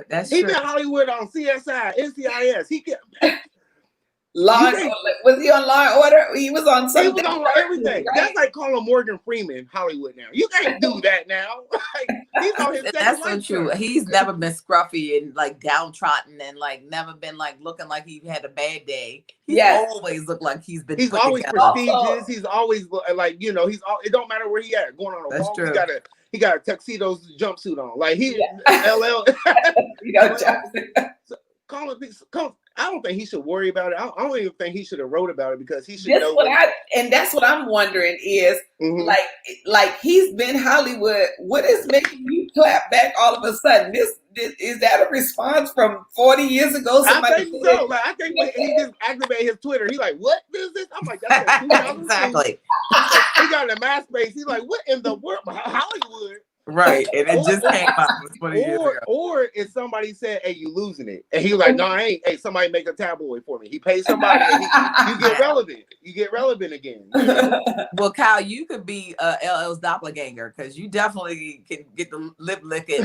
That's he true. Been Hollywood on CSI, NCIS. He kept. Was he on Law and Order? He was on something. He was on everything. Right? That's like calling Morgan Freeman Hollywood now. You can't do that now. He's on his That's so true. He's never been scruffy and like downtrodden and like never been like looking like he had a bad day. He's always looked like he's been. He's always prestigious. He's always like it don't matter where he at. Going on a walk, he got a tuxedo jumpsuit on. Like LL. I don't think he should worry about it. I don't even think he should have wrote about it because he should know. That's what I'm wondering is like he's been Hollywood. What is making you clap back all of a sudden? This is that a response from 40 years ago? I think so. Like I think when he just activated his Twitter, he's like, "What is this?" I'm like, "That's exactly." He got in MySpace. He's like, "What in the world, Hollywood?" Right, and it just came out 20 years ago. Or if somebody said, "Hey, you losing it," and he was like, "No, I ain't." Hey, somebody make a tabloid for me. He pays somebody, and you get relevant. You get relevant again. Well, Kyle, you could be LL's doppelganger because you definitely can get the lip licking.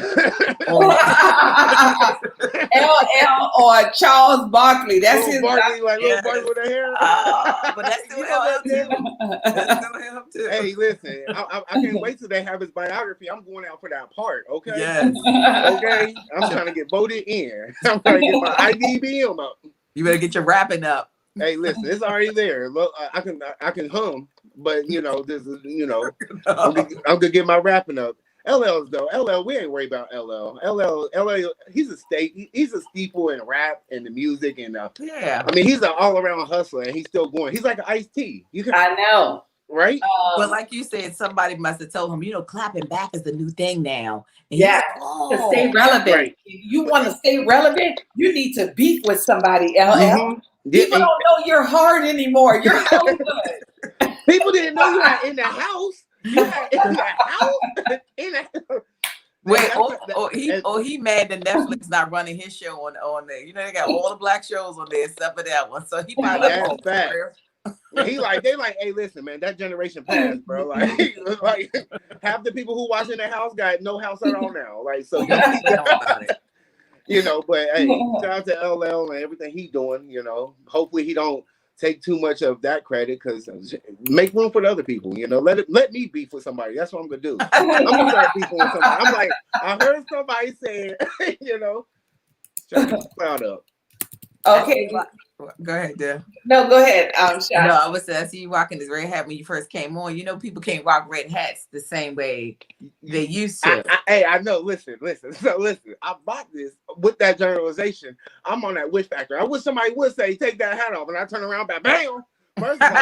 LL or Charles Barkley. That's Little his Barkley, like little Barkley with the hair. But that's still LL too. That's still him too. Hey, listen, I can't wait till they have his biography. I'm going out for that part, okay? Yes. Okay? I'm trying to get voted in. I'm trying to get my IDBM up. You better get your rapping up. Hey, listen, it's already there. Look, I can hum, but this is I'm gonna get my rapping up. LL's though. LL, we ain't worried about LL. LL, he's a staple in rap and the music and yeah. I mean, he's an all around hustler and he's still going. He's like an Ice-T. I know. Right? But like you said, somebody must have told him, clapping back is the new thing now. And to stay relevant. Right. If you want to stay relevant, you need to beef with somebody, LL. Mm-hmm. People don't know you're hard anymore. You're Hollywood. People didn't know you were in the house. You were in the house. Wait, he mad that Netflix not running his show on there. They got all the black shows on there except for that one. So he probably they like, hey, listen, man, that generation passed, bro. Like half the people who watch in the house got no house at all now. Like, so but hey, shout out to LL and everything he doing. Hopefully he don't take too much of that credit because make room for the other people. Let me beef with somebody. That's what I'm gonna do. I'm gonna start beefing with somebody. I'm like, I heard somebody saying, shut the cloud up. Okay. Go ahead, Deb. No, go ahead. No, I was saying, I see you rocking this red hat when you first came on. People can't rock red hats the same way they used to. I know. Listen. So listen, I bought this with that generalization. I'm on that wish factor. I wish somebody would say, take that hat off, and I turn around, bam. First of all,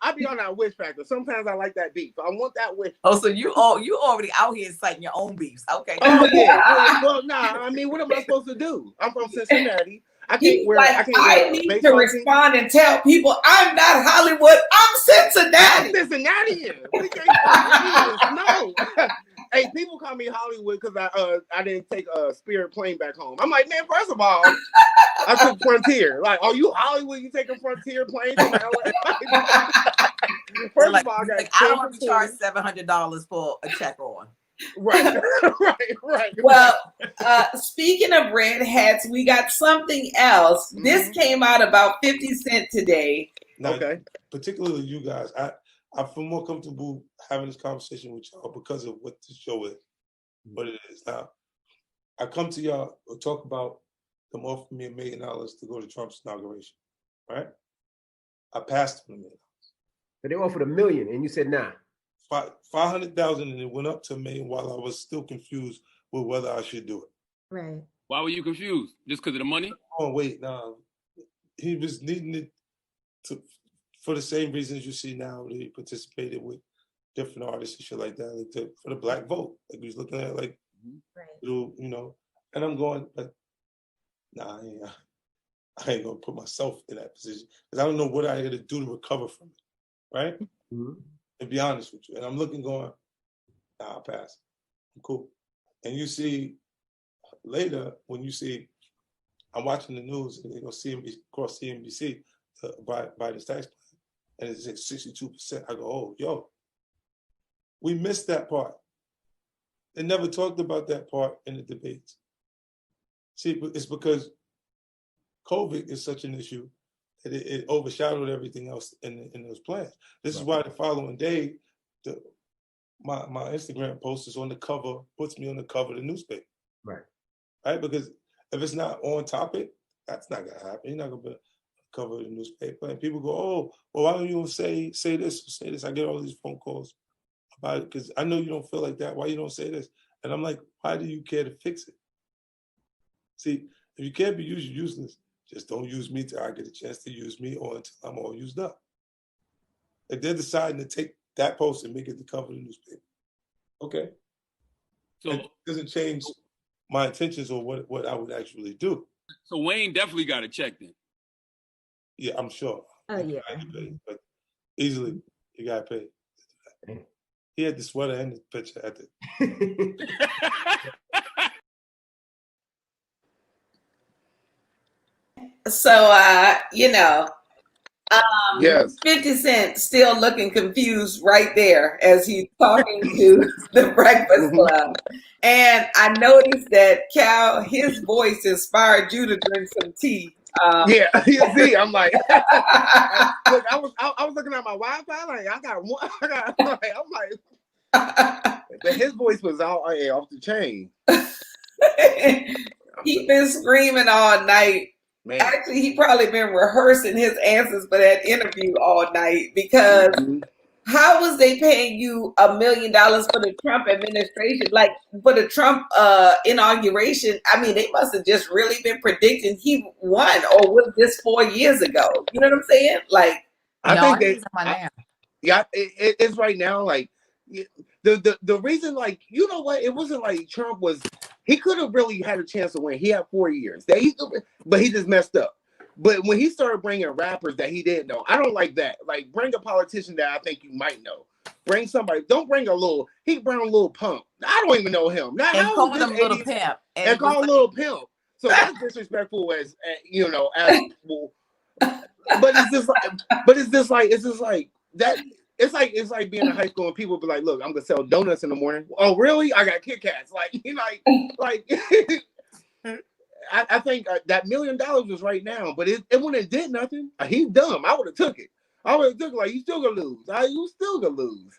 I be on that wish factor. Sometimes I like that beef. I want that wish. Oh, so you already out here citing your own beefs. Okay. Oh yeah. Well, nah. I mean, what am I supposed to do? I'm from Cincinnati. I can't wear. I need to respond and tell people I'm not Hollywood. I'm Cincinnati. I'm Cincinnatian. We can't no. Hey, people call me Hollywood because I didn't take a Spirit plane back home. I'm like, man, first of all, I took Frontier. Like, are you Hollywood? You take a Frontier plane from LA? First of all, I don't want to charge $700 for a check on. Right. Well, speaking of red hats, we got something else. Mm-hmm. This came out about 50 Cent today. Now, okay. Particularly you guys, I feel more comfortable having this conversation with y'all because of what the show is, what it is. Now, I come to y'all to talk about them offering me $1 million to go to Trump's inauguration, right? I passed them $1 million. But they offered $1 million, and you said nah. 500,000, and it went up to $1 million while I was still confused with whether I should do it. Right. Why were you confused? Just because of the money? Oh wait, no. He was needing it for the same reasons you see now. He participated with different artists and shit like that, like for the black vote. Like he was looking at and I'm going, like, nah, I ain't gonna put myself in that position because I don't know what I had to do to recover from it, right? Mm-hmm. To be honest with you. And I'm looking going, nah, I'll pass. I'm cool. And you see later, when you see, I'm watching the news and they go across CNBC to buy this tax plan, and it's at 62%. I go, oh, yo, we missed that part. They never talked about that part in the debates. See, it's because COVID is such an issue that it overshadowed everything else in those plans. This is why the following day, my Instagram post is on the cover, puts me on the cover of the newspaper. Right? Because if it's not on topic, that's not gonna happen. You're not gonna be on the cover of the newspaper. And people go, oh, well, why don't you say this or say this? I get all these phone calls about it because I know you don't feel like that. Why you don't say this? And I'm like, why do you care to fix it? See, if you can't be used, you're useless. Just don't use me till I get a chance to use me or until I'm all used up. If they're deciding to take that post and make it the cover of the newspaper, okay. So it doesn't change my intentions or what I would actually do. So Wayne definitely got a check then. Yeah, I'm sure. Oh yeah. But easily, you got paid. He had the sweater and the picture at the. So, yes. 50 Cent still looking confused right there as he's talking to the Breakfast Club. And I noticed that, Cal, his voice inspired you to drink some tea. Yeah, you see, I'm like, look, I was looking at my Wi-Fi, like, I got one, but his voice was off the chain. He's been screaming all night. Man. Actually, he probably been rehearsing his answers for that interview all night because how was they paying you $1 million for the Trump administration? Like for the Trump inauguration, I mean, they must have just really been predicting he won, or was this 4 years ago? You know what I'm saying? Like, I think it's right now. Like the reason, like, you know what? It wasn't like Trump was. He could have really had a chance to win. He had 4 years, but he just messed up. But when he started bringing rappers that he didn't know, I don't like that. Like, bring a politician that I think you might know. Bring somebody. Don't bring he bring a little pump. I don't even know him. Now, and call him little pimp. And call him little pimp. So that's disrespectful as but it's just like that. It's like being in high school and people be like, "Look, I'm gonna sell donuts in the morning." Oh, really? I got Kit Kats. Like, I think that $1 million was right now, but it wouldn't have did nothing. He's dumb. I would have took it. Like, you still gonna lose. You still gonna lose.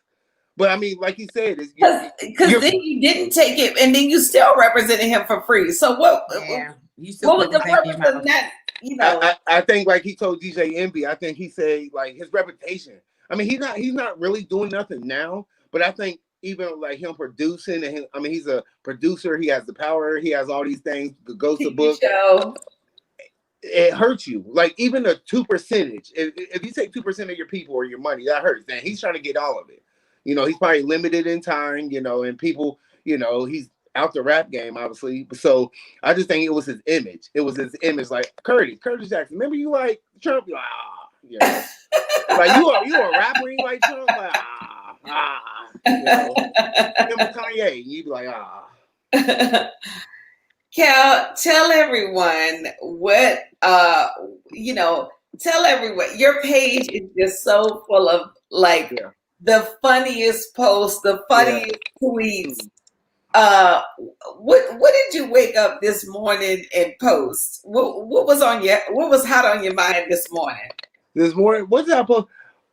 But I mean, like he said, because then you didn't take it, and then you still represented him for free. So what? Yeah. What was the purpose of that? You know, I think, like he told DJ Envy, I think he said, like, his reputation. I mean, he's not really doing nothing now, but I think even like him producing, he's a producer. He has the power. He has all these things. The Ghost of Book. It hurts you. Like, even a 2%. If you take 2% of your people or your money, that hurts. And he's trying to get all of it. You know, he's probably limited in time. You know, and people. You know, he's out the rap game, obviously. So I just think it was his image. It was his image, like Curtis Jackson. Remember you like Trump? You're like, you know. Like you a rapper, you like Trump, like you know. Remember Kanye, you'd be like Cal, tell everyone what tell everyone your page is just so full of like the funniest posts, the funniest tweets. What did you wake up this morning and post? What was hot on your mind this morning? This morning, what's that post?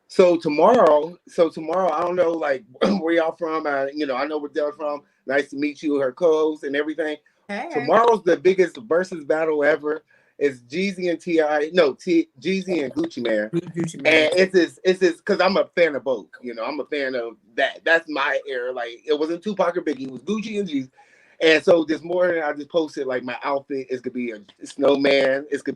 So tomorrow, I don't know, like, where y'all from. I know where Dell's from. Nice to meet you, her co-host and everything. Hey. Tomorrow's the biggest versus battle ever. It's Jeezy and Jeezy and Gucci Mane. And it's this because I'm a fan of both. You know, I'm a fan of that. That's my era. Like, it wasn't Tupac or Biggie. It was Gucci and Jeezy. And so this morning I just posted, like, my outfit. It's gonna be a snowman. It's gonna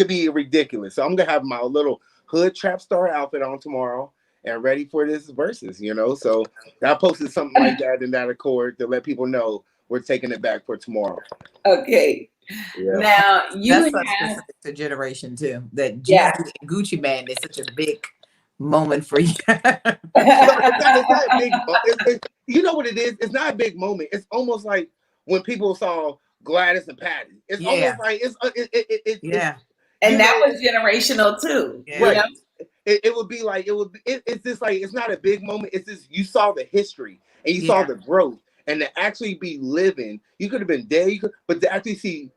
be ridiculous. So I'm gonna have my little hood trap star outfit on tomorrow and ready for this versus. You know, so I posted something like that in that accord to let people know we're taking it back for tomorrow. Okay. Yeah. Now that's such a generation too. That Jeezy and Gucci Mane is such a big moment for you. It's not a big. You know what it is? It's not a big moment. It's almost like when people saw Gladys and Patty. It's almost like and that was generational too. Yeah. Right. It would be like it's just like, it's not a big moment. It's just, you saw the history and you saw the growth, and to actually be living, you could have been dead, but to actually see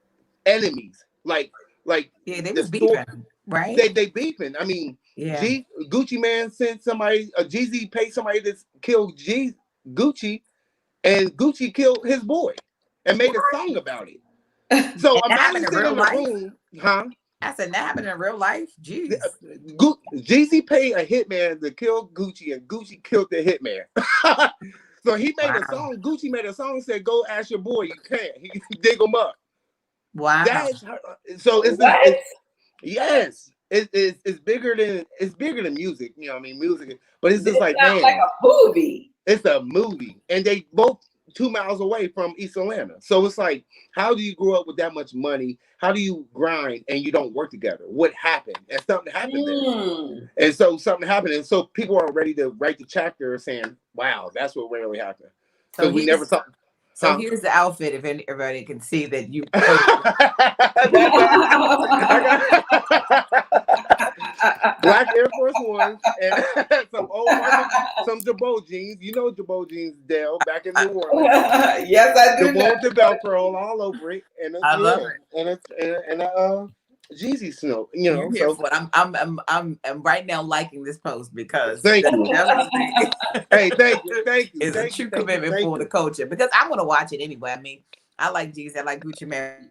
enemies like they was beefing, right? They beefing. I mean, Gucci Mane sent somebody, Jeezy paid somebody to kill Gucci, and Gucci killed his boy and made a song about it. So imagine sitting in the room, I said, that happened in real life? Jeez. Jeezy paid a hitman to kill Gucci, and Gucci killed the hitman. So he made a song. Gucci made a song and said, "Go ask your boy. You can't. He dig him up." Wow. That's so. It's yes. It's bigger than music. You know what I mean? Music, but it's just like, man, like a movie. It's a movie, and they both 2 miles away from East Atlanta. So it's like, how do you grow up with that much money? How do you grind and you don't work together? What happened? And something happened there. And so something happened. And so people are ready to write the chapter saying, wow, that's what really happened. So we never thought. So here's the outfit, if everybody can see that you. Black Air Force Ones and some old some Jabot jeans. You know Jabot jeans, Dale, back in New Orleans. Yes, I do. Jabot the Velcro all over it, and I love it. And it's Jeezy snow. You know, so for it. I'm right now liking this post because thank you. Hey, thank you. It's a true commitment for the culture because I'm gonna watch it anyway. I mean, I like Jeezy, I like Gucci Mane.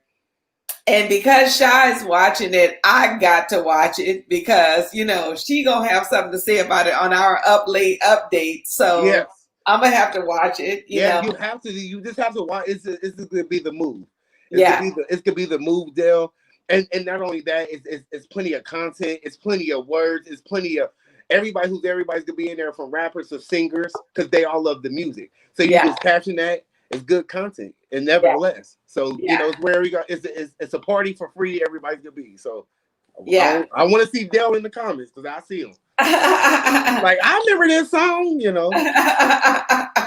And because Shy is watching it, I got to watch it because, you know, she gonna have something to say about it on our Up Late update. So yes. I'm gonna have to watch it. You know? You have to. You just have to watch. It's gonna be the move. It's gonna be the move, Dale. And not only that, it's plenty of content. It's plenty of words. It's plenty of everybody's gonna be in there, from rappers to singers, because they all love the music. So you just catching that. It's good content, and nevertheless, so you know, it's where we got. It's a party for free. Everybody's gonna be. So I want to see Dale in the comments because I see him. Like, I remember this song. You know,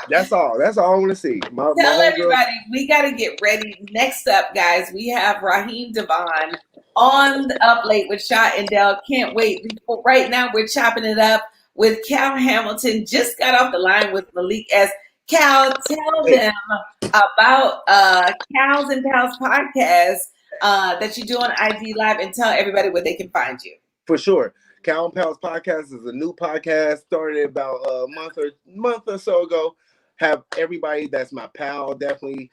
that's all. That's all I want to see. Tell everybody we got to get ready. Next up, guys, we have Raheem DeVaughn on the Up Late with Shy and Dale. Can't wait. Right now, we're chopping it up with Cal Hamilton. Just got off the line with Malik S. Cal, tell them about Cal's and Pal's podcast that you do on IG Live, and tell everybody where they can find you. For sure. Cal and Pal's podcast is a new podcast, started about a month or so ago. Have everybody that's my pal, definitely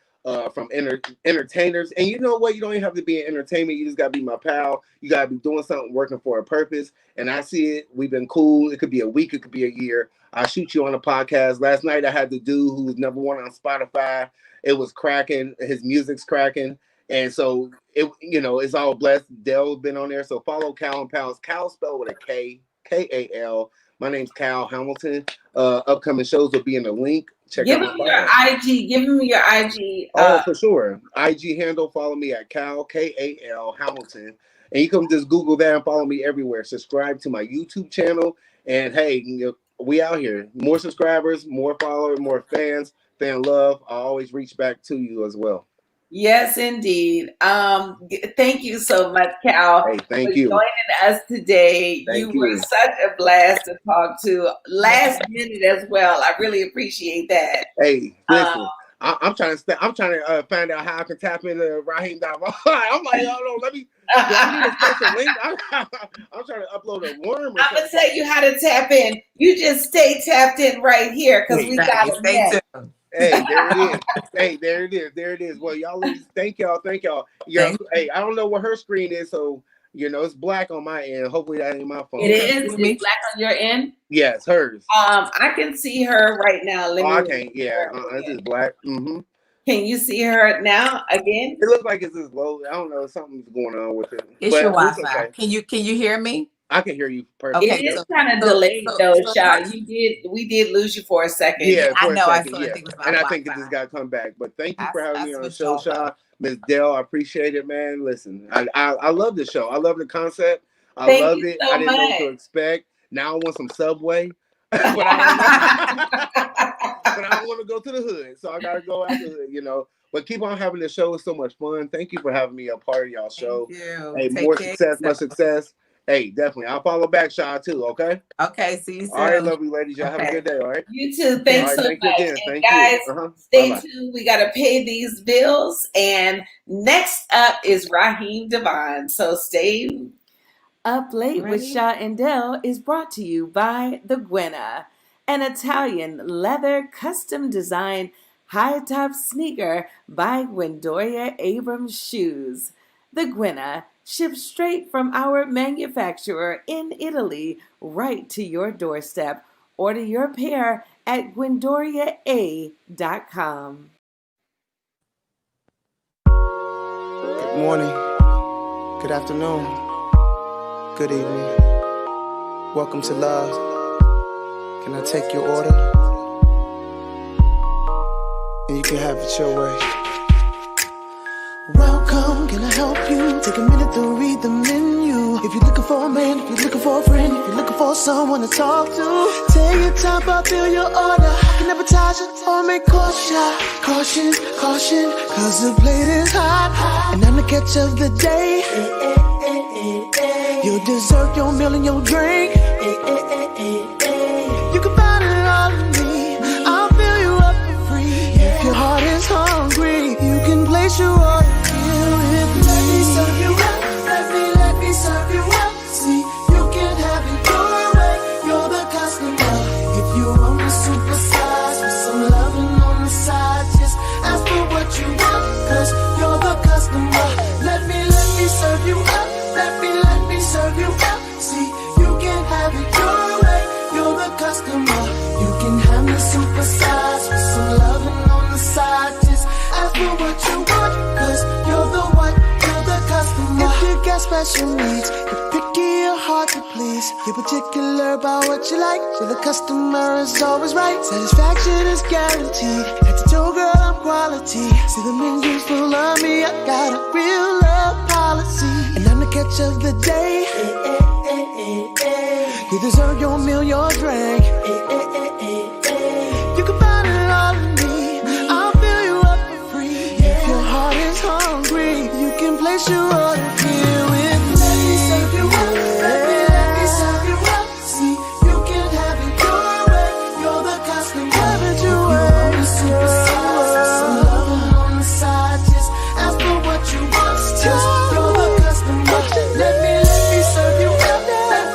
from entertainers. And you know what? You don't even have to be in entertainment. You just got to be my pal. You got to be doing something, working for a purpose. And I see it. We've been cool. It could be a week. It could be a year. I'll shoot you on a podcast. Last night I had the dude who was number one on Spotify. It was cracking. His music's cracking. And so it's all blessed. Dell's been on there. So follow Cal and Pals. Cal spelled with a K, K-A-L. My name's Cal Hamilton. Upcoming shows will be in the link. Give him your IG. Give him your IG. For sure. IG handle. Follow me at Cal, K-A-L Hamilton. And you can just Google that and follow me everywhere. Subscribe to my YouTube channel. And hey, we out here. More subscribers, more followers, more fans, fan love. I always reach back to you as well. Yes, indeed. Thank you so much, Cal. Hey, thank for you joining us today. Thank you were such a blast to talk to. Last minute as well. I really appreciate that. Hey, listen. I'm trying to find out how I can tap into Raheem DeVaughn. I'm like, hold on, let me. Do I need a special link? I'm trying to upload a worm. I'm gonna tell you how to tap in. You just stay tapped in right here because we got it. Hey, there it is. Hey, there it is. There it is. Well, y'all ladies, thank y'all. Hey, I don't know what her screen is, so it's black on my end. Hopefully that ain't my phone. It is. It's black on your end. Yes, hers. I can see her right now. I can't. Yeah, it's just black. Mm-hmm. Can you see her now again? It looks like it's just low. I don't know. Something's going on with it. It's your Wi-Fi. Okay. Can you hear me? I can hear you perfectly. Okay, it is kind of delayed though, Shy. We did lose you for a second. Yeah, I know. I think it was my Wi-Fi. I think it just got to come back. But thank you for having me on the show, Shy. Miss Dell, I appreciate it, man. Listen, I love the show. I love the concept. I love it. I didn't know what to expect. Now I want some Subway. but I don't want to go to the hood, so I gotta go out the hood, But keep on having the show. It's so much fun. Thank you for having me a part of y'all show. Thank you. Hey, more success, much success. Hey, definitely. I'll follow back, Shy, too, okay? Okay, see you soon. All right, lovely ladies. Y'all have a good day, all right? You too. Thanks so much. And guys, stay tuned. We got to pay these bills. And next up is Raheem DeVaughn. So stay up late with Sha and Dell is brought to you by The Gwenna, an Italian leather custom design high top sneaker by Gwendoria Abrams Shoes. The Gwenna, shipped straight from our manufacturer in Italy right to your doorstep. Order your pair at GwendoriaA.com. Good morning, good afternoon, good evening. Welcome to Love. Can I take your order? And you can have it your way. Welcome, can I help you? Take a minute to read the menu. If you're looking for a man, if you're looking for a friend, if you're looking for someone to talk to, take your time, fulfill your order. I can advertise it or make caution. Caution, caution, cause the plate is hot. And I'm the catch of the day. Your dessert, your meal, and your drink. You can find it all in me. I'll fill you up for free. If your heart is hungry, you can place your order here with me. Let me serve you up. Let me serve you up. See, you can have it your way. You're the customer. If you want me supersize with some loving on the side, just ask for what you want, cause you're the customer. Let me serve you up. Let me serve you up. See, you can have it your way. You're the customer. You can have me supersize with some loving on the side. Just ask for what you want, cause you're the one. You're the customer. If you got special needs, you're picky or hard to please, you're particular about what you like, so the customer is always right. Satisfaction is guaranteed. Head to toe, girl, I'm quality. See the menu's full of me. I got a real love policy, and I'm the catch of the day. You deserve your meal, your drink. You can find it all in me. I'll fill you up for free. If your heart is hungry, you can place your order here with me. Let me serve you up. Let me serve you up. See, you can have it your way. You're the customer. Have it your way. You want me supersize with some loving on the side. Just ask for what you want. Just you're the customer. Let me serve you up. Let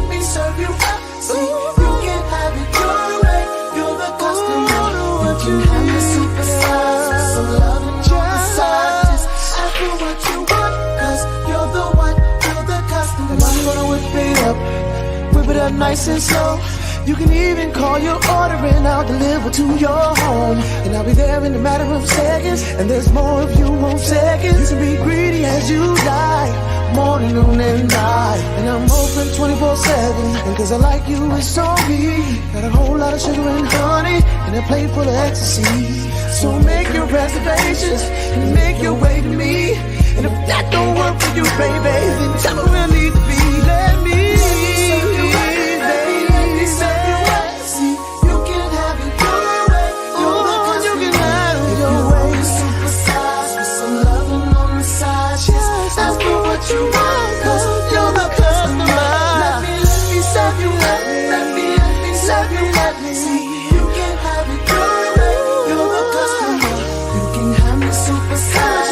me serve you up. See, you can have it your way. You're the customer. You can have me supersize with some loving on the side. Just ask for what you want, cause you're the one. You're the customer. And I'm gonna whip it up nice and slow. You can even call your order and I'll deliver to your home. And I'll be there in a matter of seconds. And there's more if you want seconds. You can be greedy as you like, morning, noon, and night. And I'm open 24/7. And cause I like you, it's on me. Got a whole lot of sugar and honey and a plate full of ecstasy. So make your reservations and make your way to me. And if that don't work for you, baby, then tell me where I need to be. Let me you want, cause you're the customer. Let me serve you up. Let me serve you up. See, you can have it your way. You're the customer. You can have me supersize.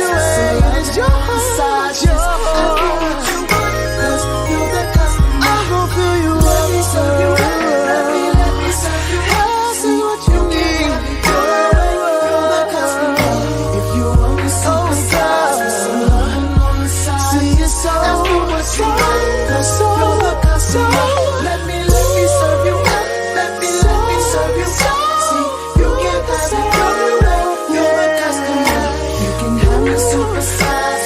It's your side. Just ask for what you want, cause you're the customer. I'm gonna fill you up. Let me serve you up. Let me serve you up. See what you need. Your way. You're the customer. If you want me supersize, some loving on the side. See, ask for what you want, cause you're the customer. Let me serve you up. Let me serve you up. See, you can have it your way. You're the customer. You can have me supersize.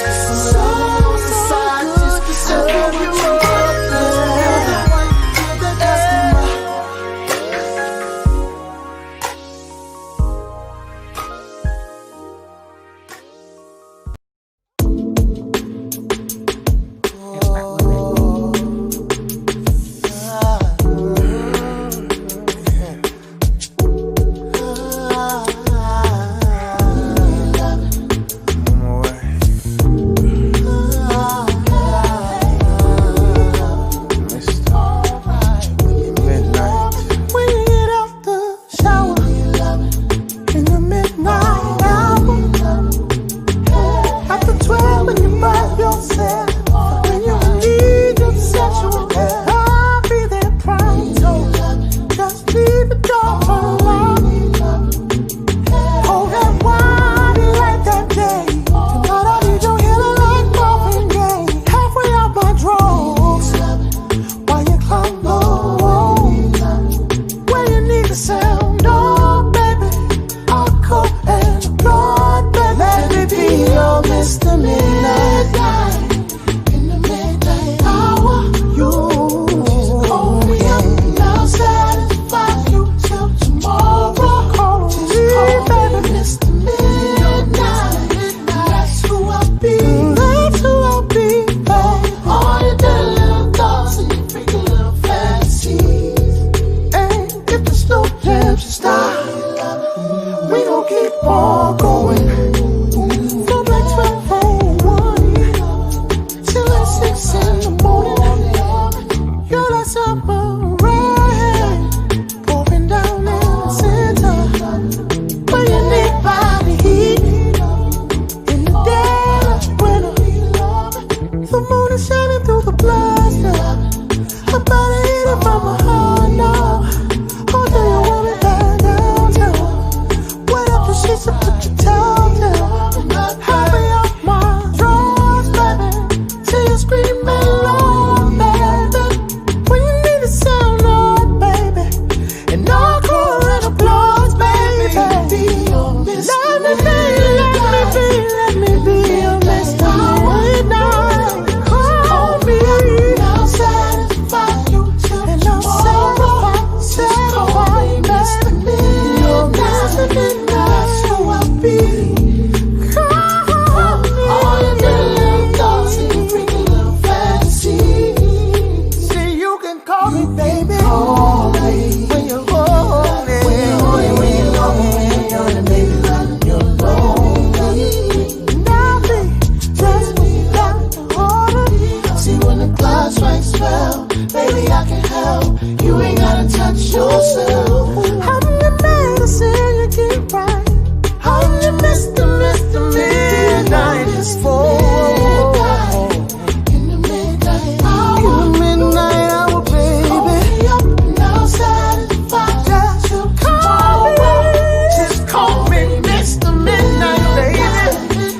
ball going. From like 12:01 till like 6 in the morning. You're like summer rain pouring down in the center. But you need body heat in the dead of winter. The moon is shining through the blaster. Her body eating from my heart now. Oh, do you want me back downtown? Wait up the sheets and put your towel down. Help me off my drawers, baby. Till you screaming loud, baby. When you need to sound loud, baby. And encore and applause, baby. Let me be, let me be your Mr. Midnight. Call me outside and find you. And I'll satisfy you, Mr. Midnight. That's who I'll be. All your little thoughts and your freaky little fantasies. See, you can call me baby. Call me when you're lonely. When you're lonely, baby, you're lonely. Now be just when you got the order. See, when the clock strikes 12, baby, I can help. You ain't gotta touch yourself. I'm your medicine, you get right. I'm your Mr. Midnight. It's 4 in the midnight hour. In the midnight hour, baby. Up and outside at 5. Just call me. Just call me Mr. Midnight, baby.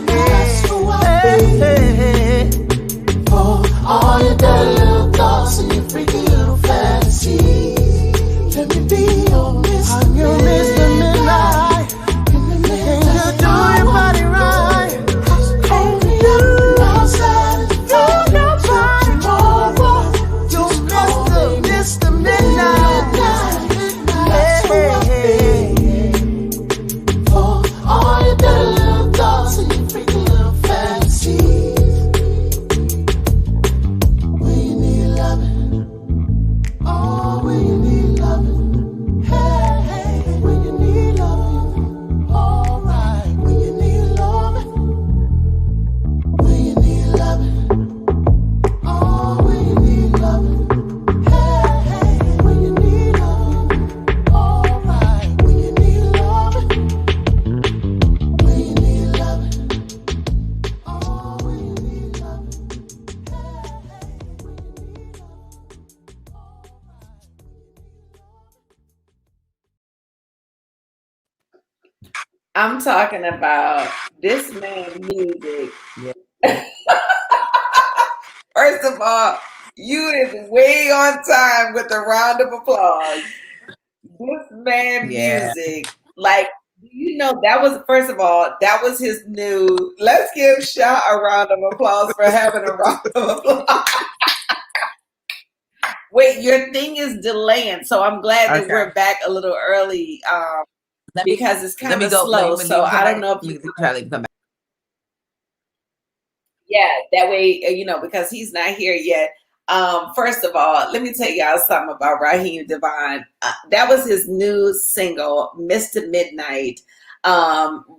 That's who I be. For all your dirty little thoughts and your freaky little fantasies. Let me be your Mr. I'm your Mr. Midnight. In the midnight, and you do your body right. Call me up and outside at 5. Tomorrow, you're Mr. Midnight. That's who I be. For all your dirty little thoughts and your freaky little fantasies. When you need loving, oh, when you need loving, hey, hey, when you need loving, alright, when you need loving, when you need loving, oh, when you need loving, hey, hey, when you need loving, alright, when you need loving, when you need loving, oh, when you need loving, hey, hey, when you need I'm talking about this man music. First of all, you is way on time with a round of applause. This man music, like, you know, that was, first of all, that was his new, let's give Sha a round of applause for having a round of applause. Wait, your thing is delaying, so I'm glad that we're back a little early because it's kind of slow. So I don't know if you can come back. Yeah, that way, you know, because he's not here yet. First of all, let me tell y'all something about Raheem DeVaughn. That was his new single, Mr. Midnight.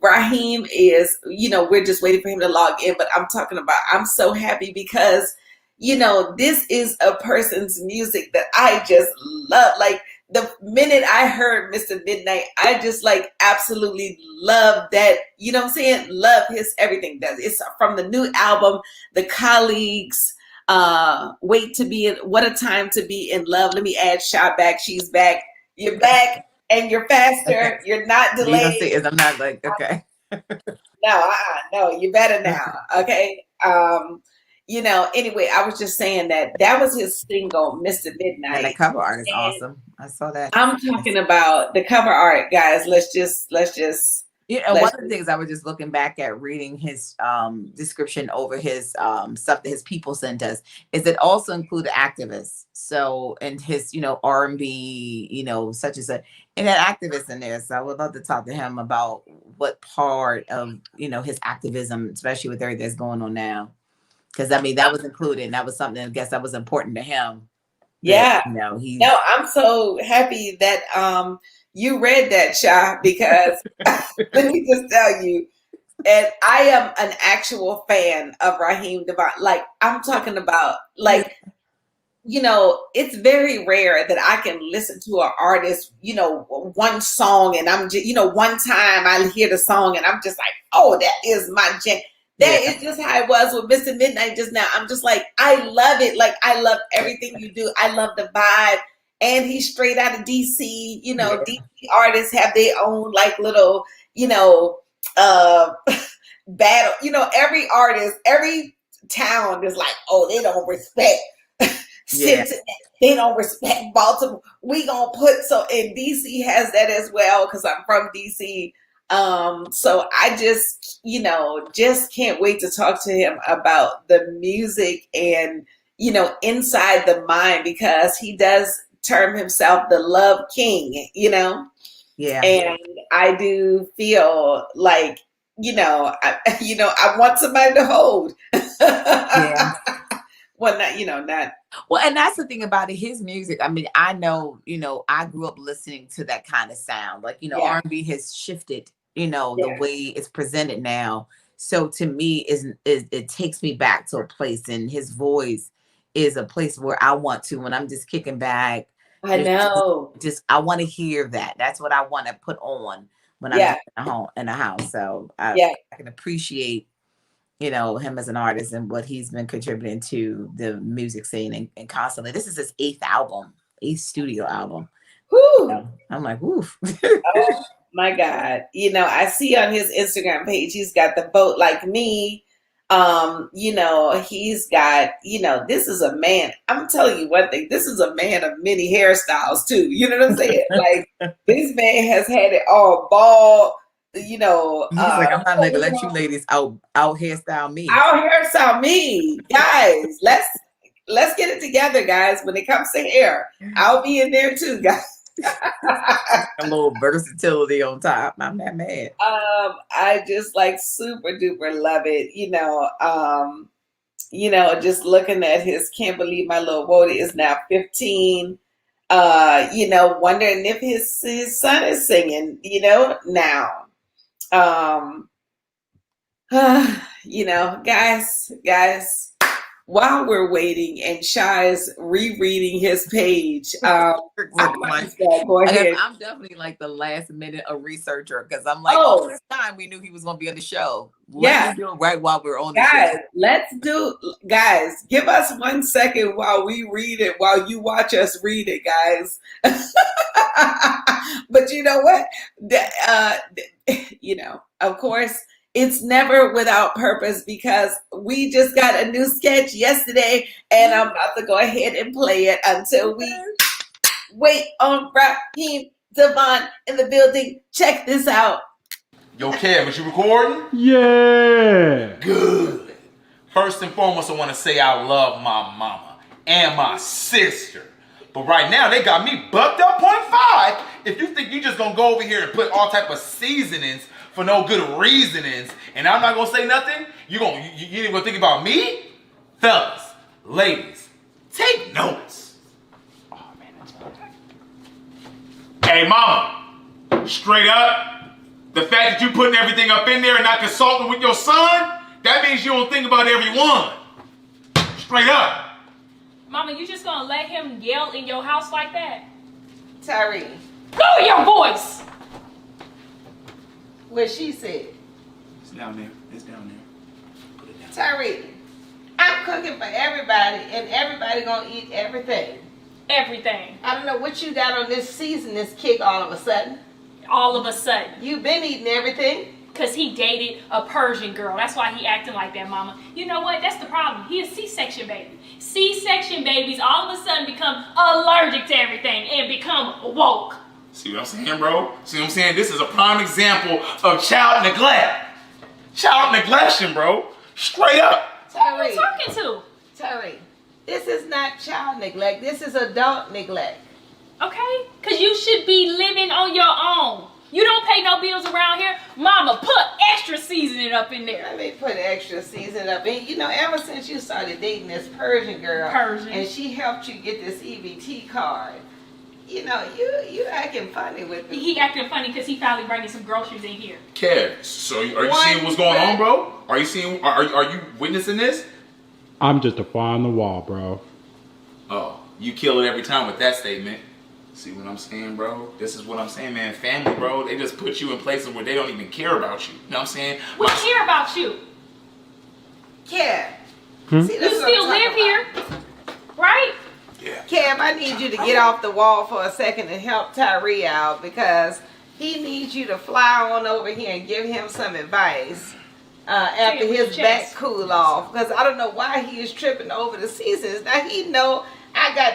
Raheem is, you know, we're just waiting for him to log in, but I'm talking about, I'm so happy because, you know, this is a person's music that I just love. Like, the minute I heard Mr. Midnight, I just like absolutely love that, you know what I'm saying? Love his everything. It's from the new album, The Colleagues, Wait to Be in, What a Time to Be in Love. Let me add Sha back. She's back. You're back and you're faster. Okay. You're not delayed. You I'm not like, okay. No, you better now. Okay. You know, anyway, I was just saying that was his single, Mr. Midnight. And the cover art is awesome. I saw that. I'm talking about the cover art, guys. Let's just. You know, one of the things I was just looking back at reading his description over his stuff that his people sent us is it also included activists. So, and his, you know, R&B, you know, such as and that activist in there. So I would love to talk to him about what part of, you know, his activism, especially with everything that's going on now. Because I mean, that was included, and that was something I guess that was important to him. Yeah, that, you know, I'm so happy that You read that, Sha, because let me just tell you, and I am an actual fan of Raheem DeVaughn. Like, I'm talking about, like, you know, it's very rare that I can listen to an artist, you know, one song and I'm just, you know, one time I hear the song and I'm just like, oh, that is my jam. That is just how it was with Mr. Midnight just now. I'm just like, I love it. Like, I love everything you do. I love the vibe. And he's straight out of DC. You know, DC artists have their own like little, you know, battle. You know, every artist, every town is like, oh, they don't respect Cincinnati. They don't respect Baltimore. We gonna put and DC has that as well because I'm from DC. So I just, you know, just can't wait to talk to him about the music and, you know, inside the mind, because he does term himself the love king, you know? Yeah. And I do feel like, you know, I want somebody to hold. Yeah. Well, not, you know, not. Well, and that's the thing about it, his music. I mean, I know, you know, I grew up listening to that kind of sound. Like, you know, R&B has shifted, you know, the way it's presented now. So to me, it takes me back to a place, and his voice is a place where I want to, when I'm just kicking back. I know. Just I want to hear that. That's what I want to put on when I'm in the house. So I can appreciate, you know, him as an artist and what he's been contributing to the music scene and constantly. This is his 8th studio album. So I'm like, woof. Oh my God. You know, I see on his Instagram page, he's got the Vote Like Me. You know, he's got, you know, this is a man. I'm telling you one thing, this is a man of many hairstyles too. You know what I'm saying? Like, this man has had it all bald. You know, he's like, I'm not gonna let you ladies out hairstyle me. Out hairstyle me, guys. Let's get it together, guys. When it comes to hair, I'll be in there too, guys. A little versatility on top. I'm not mad. I just like super duper love it. You know, just looking at his Can't Believe My Little Wody is now 15. You know, wondering if his son is singing, you know, now. You know, guys, while we're waiting and Sha is rereading his page, go ahead. I'm definitely like the last minute a researcher, because I'm like, all this time we knew he was going to be on the show. Let's do it right while we're on the show. Guys, give us 1 second while we read it, while you watch us read it, guys. But you know what? You know, of course, it's never without purpose, because we just got a new sketch yesterday and I'm about to go ahead and play it until we wait on Raheem DeVaughn in the building. Check this out. Yo, Kev, is you recording? Yeah. Good. First and foremost, I want to say I love my mama and my sister. But right now, they got me bucked up 0.5. If you think you just going to go over here and put all type of seasonings for no good reasonings, and I'm not going to say nothing, you ain't going to think about me? Fellas, ladies, take notes. Oh, man, that's perfect. Hey, mama, straight up, the fact that you putting everything up in there and not consulting with your son, that means you don't think about everyone. Straight up. Mama, you just gonna let him yell in your house like that? Tyree. Lower your voice! What she said. It's down there. It's down there. Put it down. Tyree, I'm cooking for everybody, and everybody gonna eat everything. Everything. I don't know what you got on this seasonings kick all of a sudden. All of a sudden. You've been eating everything. Because he dated a Persian girl. That's why he acting like that, mama. You know what? That's the problem. He a C-section baby. C-section babies all of a sudden become allergic to everything and become woke. See what I'm saying, bro? See what I'm saying? This is a prime example of child neglect. Child neglection, bro. Straight up. Who are you talking to? Tyree, this is not child neglect. This is adult neglect. Okay? Because you should be living on your own. You don't pay no bills around here. Mama, put extra seasoning up in there. Let me put extra seasoning up in. You know, ever since you started dating this Persian girl, and she helped you get this EBT card, you know, you acting funny with me. He acting funny because he finally bringing some groceries in here. Kev, so are you seeing what's going on, bro? Are you seeing? Are you witnessing this? I'm just a fly on the wall, bro. Oh, you kill it every time with that statement. See what I'm saying, bro? This is what I'm saying, man. Family, bro. They just put you in places where they don't even care about you. You know what I'm saying? We care about you. Kev. Hmm? See, You still live here, right? Yeah. Kev, I need you to get off the wall for a second and help Tyree out because he needs you to fly on over here and give him some advice after his back cool off. Because I don't know why he is tripping over the seasons. Now he know I got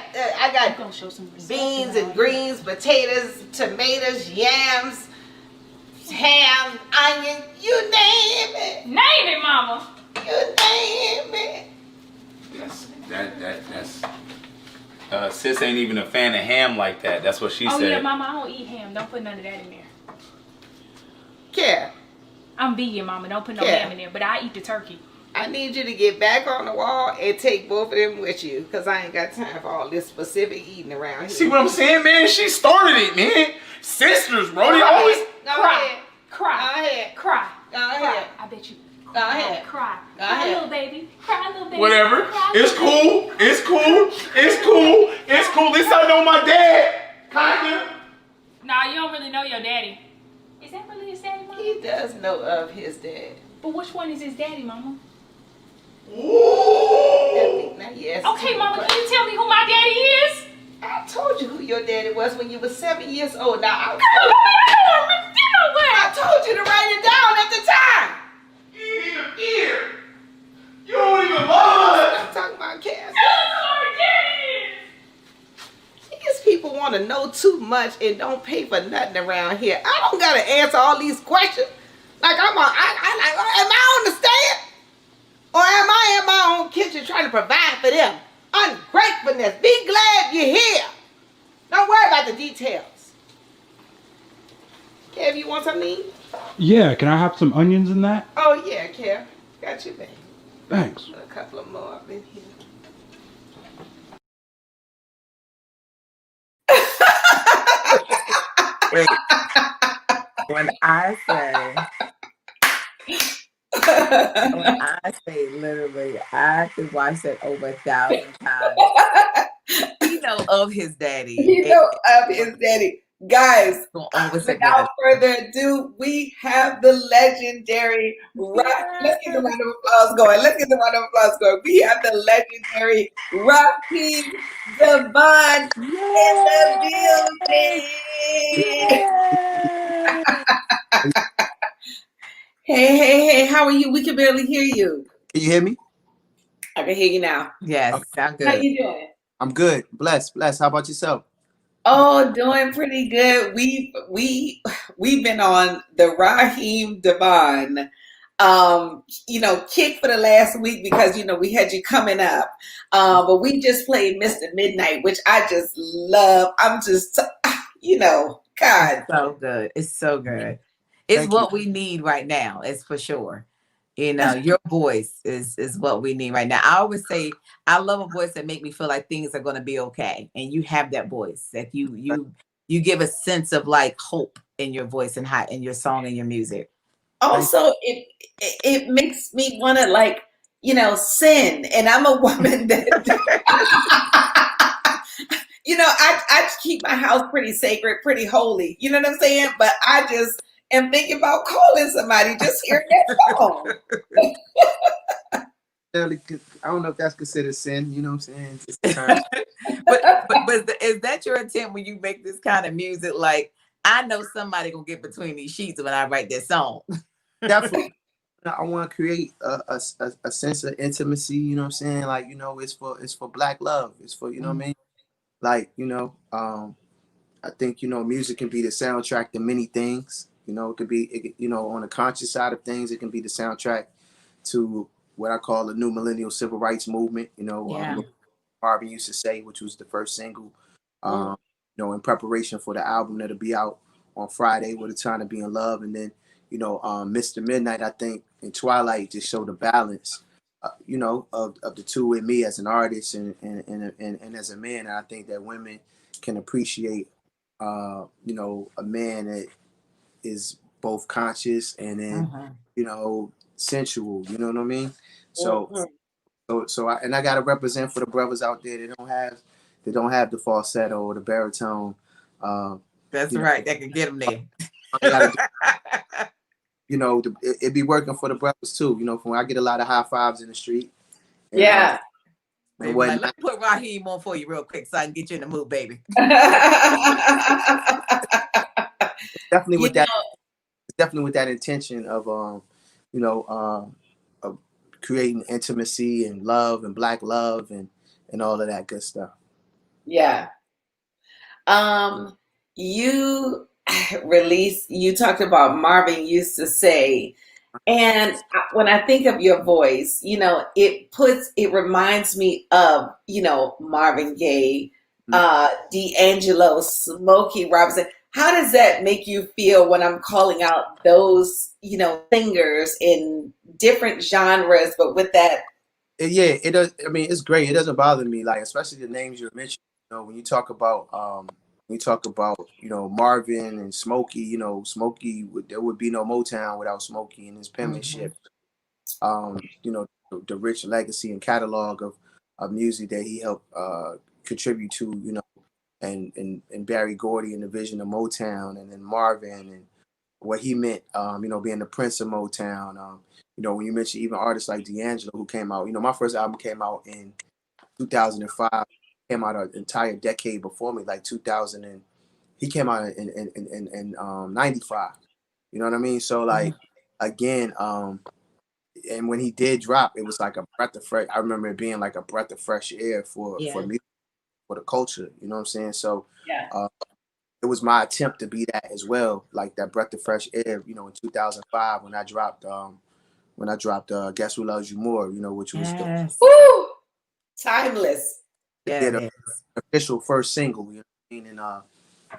beans and greens, potatoes, tomatoes, yams, ham, onion, you name it. Name it, mama. You name it. That's sis ain't even a fan of ham like that. That's what she said. Oh yeah, mama, I don't eat ham. Don't put none of that in there. Yeah. I'm vegan, mama. Don't put no ham in there, but I eat the turkey. I need you to get back on the wall and take both of them with you because I ain't got time for all this specific eating around here. See what I'm saying, man? She started it, man. Sisters, bro. They always Cry. Go ahead. Cry. Go ahead. I bet you. Go ahead. Cry. Go Cry, ahead. little baby. Cry, little baby. whatever. Cry, It's little baby. cool. It's cool. It's cool. It's cool. At least I know my dad. Kinda. Nah, you don't really know your daddy. Is that really his daddy, mama? He does know of his dad. But which one is his daddy, mama? Ooh. Now, yes. Okay, mama, can you tell me who my daddy is? I told you who your daddy was when you were 7 years old. Now, Come on, mama, you know what? I told you to write it down at the time. You ain't even here. You don't even love us. I'm talking about Cass. Tell us who our daddy is. These people want to know too much and don't pay for nothing around here. I don't got to answer all these questions. Like, am I on the stand? Or am I in my own kitchen trying to provide for them? Ungratefulness. Be glad you're here. Don't worry about the details. Kev, you want something to eat? Yeah, can I have some onions in that? Oh, yeah, Kev. Got you, babe. Thanks. A couple of more up in here. Wait. When I say literally, I could watch that over 1,000 times. You know of his daddy. You know of his daddy. Guys, without further ado, we have the legendary Let's get the round of applause going. We have the legendary Raheem DeVaughn in the building. Hey, how are you? We can barely hear you. Can you hear me? I can hear you now. Yes, Okay. sound good. How you doing? I'm good. Blessed. How about yourself? Oh, doing pretty good. We've been on the Raheem DeVaughn kick for the last week because we had you coming up. But we just played Mr. Midnight, which I just love. I'm just God. It's so good. It's so good. It's what we need right now, it's for sure. Your voice is what we need right now. I always say I love a voice that make me feel like things are going to be okay, and you have that voice that you give a sense of like hope in your voice and in your song and your music. Also, it makes me want to sin, and I'm a woman that I keep my house pretty sacred, pretty holy. You know what I'm saying? But I just am thinking about calling somebody just hearing that song. I don't know if that's considered sin. You know what I'm saying? but is that your intent when you make this kind of music? Like, I know somebody gonna get between these sheets when I write this song. Definitely. I want to create a sense of intimacy. You know what I'm saying? Like, it's for Black love. It's for what I mean. Like, I think music can be the soundtrack to many things. It could be, on the conscious side of things, it can be the soundtrack to what I call the new millennial civil rights movement. Marvin used to say, which was the first single, in preparation for the album that'll be out on Friday, What a Time to Be in Love. And then, Mr. Midnight, I think, and Twilight just show the balance, of the two with me as an artist and as a man. And I think that women can appreciate, you know, a man that is both conscious and then, you know, sensual. You know what I mean? So, I got to represent for the brothers out there. They don't have the falsetto or the baritone. That's right. That can get them there. You know, it be working for the brothers too. You know, when I get a lot of high fives in the street. And, baby, like, let me put Raheem on for you real quick so I can get you in the mood, baby. Definitely with that intention of you know, of creating intimacy and love and black love and all of that good stuff. Yeah. You you talked about Marvin used to say, and when I think of your voice, you know, it reminds me of, you know, Marvin Gaye, D'Angelo, Smokey Robinson. How does that make you feel when I'm calling out those, you know, singers in different genres, but with that? Yeah, it does. I mean, it's great. It doesn't bother me, like, especially the names you mentioned. You know, when you talk about you know, Marvin and Smokey. You know, Smokey there would be no Motown without Smokey and his penmanship. You know, the rich legacy and catalog of music that he helped contribute to. You know, and Barry Gordy and the vision of Motown, and then Marvin and what he meant. You know, being the Prince of Motown. You know, when you mention even artists like D'Angelo, who came out. You know, my first album came out in 2005. Came out an entire decade before me, like 2000, and he came out in 95. You know what I mean? So like, again, and when he did drop, it was like a breath of fresh. I remember it being like a breath of fresh air for me, for the culture. You know what I'm saying? So it was my attempt to be that as well, like that breath of fresh air. You know, in 2005 when I dropped Guess Who Loves You More. You know, which was Woo! Timeless. The official first single. You know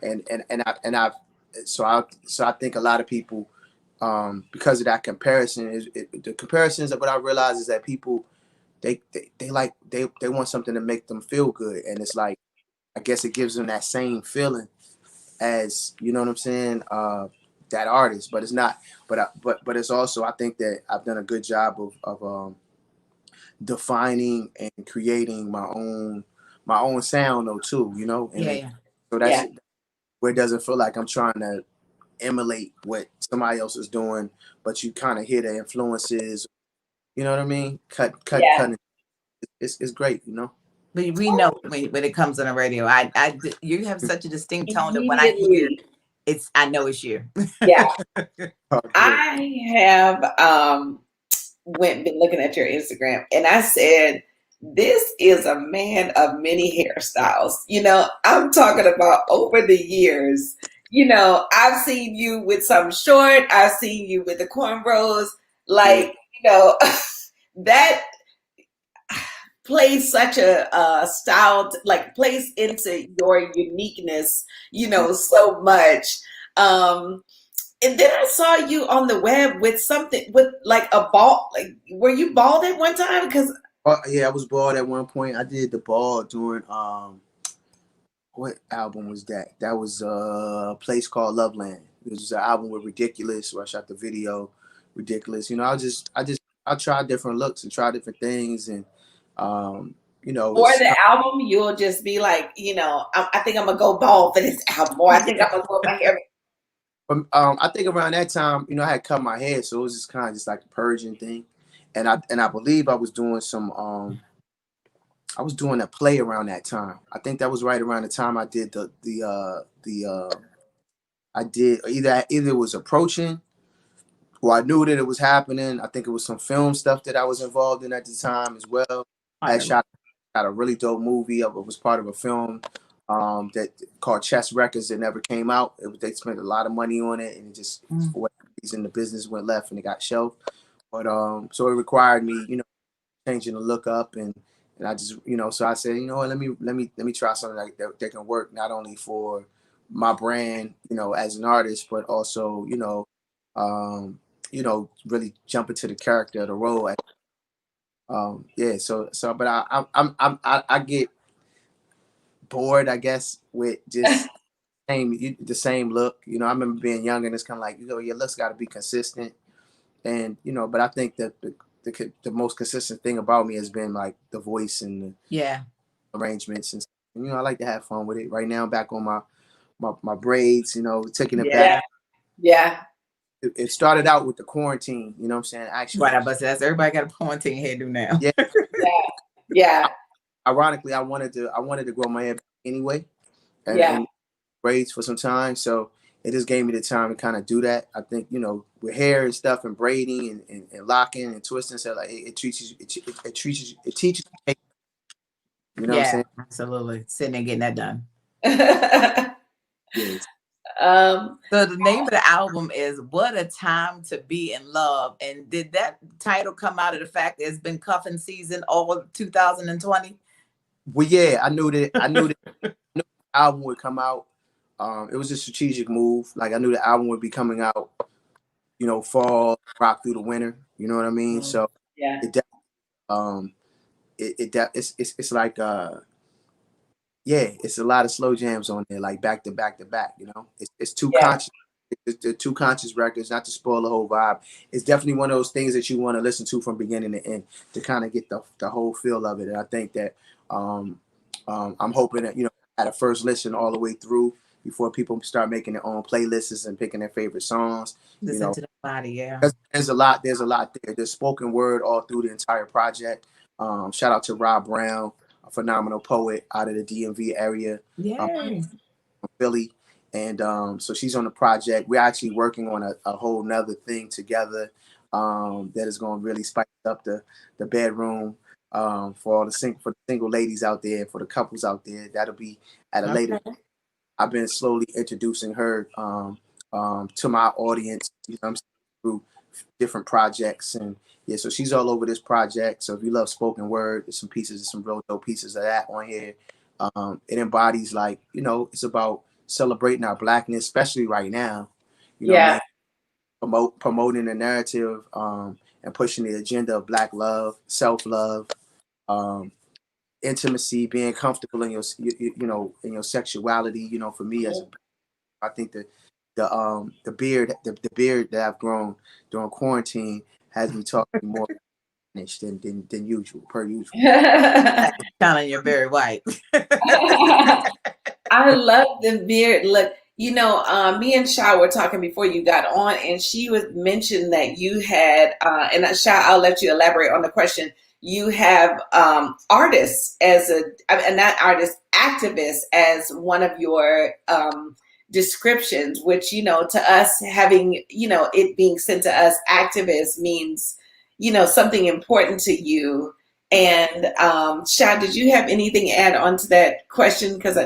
what I mean? So I think a lot of people, because of that comparison, the comparisons of what I realize is that people they want something to make them feel good, and it's like, I guess it gives them that same feeling as, you know what I'm saying, that artist, but it's not. But it's also, I think that I've done a good job of defining and creating my own sound though too, you know. And so that's where it doesn't feel like I'm trying to emulate what somebody else is doing, but you kind of hear the influences, you know what I mean? Cut. It's great, you know. But we know when it comes on the radio, you have such a distinct tone that when I hear I know it's you. Yeah. I have been looking at your Instagram, and I said, this is a man of many hairstyles. You know, I'm talking about over the years. You know, I've seen you with some short, I've seen you with the cornrows, like, you know, that plays such a style, like plays into your uniqueness, you know, so much. And then I saw you on the web with something with like a bald. Like, were you bald at one time? Because yeah, I was bald at one point. I did the bald during what album was that? That was a place called Loveland. It was an album with Ridiculous, where I shot the video. Ridiculous. You know, I tried different looks and try different things, and you know, for the album, you'll just be like, you know, I think I'm gonna go bald for this album, or I think I'm gonna grow my hair. I think around that time, you know, I had cut my hair, so it was just kind of just like a purging thing, and I believe I was doing I was doing a play around that time. I think that was right around the time I did I did either it was approaching, or I knew that it was happening. I think it was some film stuff that I was involved in at the time as well. I had shot a really dope movie. It was part of a film that called Chess Records that never came out. They spent a lot of money on it, and it just for whatever reason the business went left and it got shelved. But so it required me, you know, changing the look up, and I just, you know, so I said, you know what, let me try something like that can work not only for my brand, you know, as an artist, but also, you know, really jump into the character of the role. Yeah, but I get bored, I guess, with just the same look. You know, I remember being young and it's kind of like, you know, your looks got to be consistent. And, you know, but I think that the most consistent thing about me has been like the voice and the arrangements and, you know, I like to have fun with it. Right now, I'm back on my braids, you know, taking it back. Yeah. It started out with the quarantine, you know what I'm saying? Actually, Right, but that's everybody got a quarantine hairdo now. Yeah. Yeah. Ironically, I wanted to grow my hair back anyway, Yeah. and braids for some time. So it just gave me the time to kind of do that. I think, you know, with hair and stuff and braiding and locking and twisting, so like it teaches you, you know what I'm saying? Absolutely. Sitting there getting that done. Yes. So the name of the album is What a Time to Be in Love. And did that title come out of the fact that it's been cuffing season all of 2020? Well, yeah, I knew that the album would come out. It was a strategic move. Like I knew the album would be coming out, you know, fall, rock through the winter. You know what I mean? So it's like it's a lot of slow jams on there, like back to back to back. You know, it's too conscious. The two conscious records, not to spoil the whole vibe. It's definitely one of those things that you want to listen to from beginning to end to kind of get the whole feel of it. And I think that I'm hoping that, you know, at a first listen all the way through before people start making their own playlists and picking their favorite songs. Listen to the body, There's a lot there. There's spoken word all through the entire project. Shout out to Rob Brown, a phenomenal poet out of the DMV area. Yay. Philly. And so she's on the project. We're actually working on a whole nother thing together that is going to really spice up the bedroom for all the single ladies out there, for the couples out there. That'll be at a later. I've been slowly introducing her to my audience, you know what I'm saying, through different projects. And yeah, so she's all over this project. So if you love spoken word, there's some real dope pieces of that on here. It embodies, like, you know, it's about celebrating our Blackness, especially right now. You know what I mean? Promoting the narrative and pushing the agenda of Black love, self-love, intimacy, being comfortable in your you know, in your sexuality. You know, for me, I think that the beard that I've grown during quarantine has me talking more than usual, per usual. Telling you're very white. I love the beard look. You know, me and Sha were talking before you got on, and she was mentioned that you had, and Sha, I'll let you elaborate on the question. You have artists not artists, activists as one of your descriptions, which, you know, to us, having, you know, it being sent to us, activist means, you know, something important to you. And Sha, did you have anything to add on to that question? Because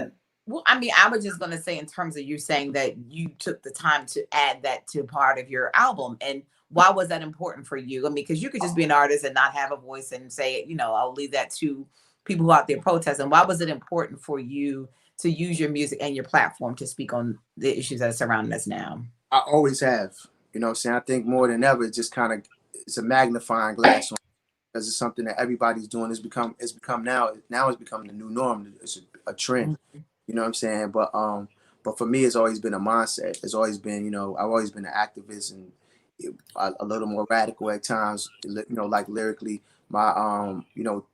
well, I mean, I was just going to say, in terms of you saying that you took the time to add that to part of your album, and why was that important for you? I mean, because you could just be an artist and not have a voice and say, you know, I'll leave that to people who are out there protesting. Why was it important for you to use your music and your platform to speak on the issues that are surrounding us now? I always have. You know what I'm saying? I think more than ever, it's just kind of, it's a magnifying glass on, because it's something that everybody's doing. It's become now it's become the new norm. It's a trend. You know what I'm saying? But for me, it's always been a mindset. It's always been, you know, I've always been an activist and a little more radical at times, you know, like lyrically. My you know,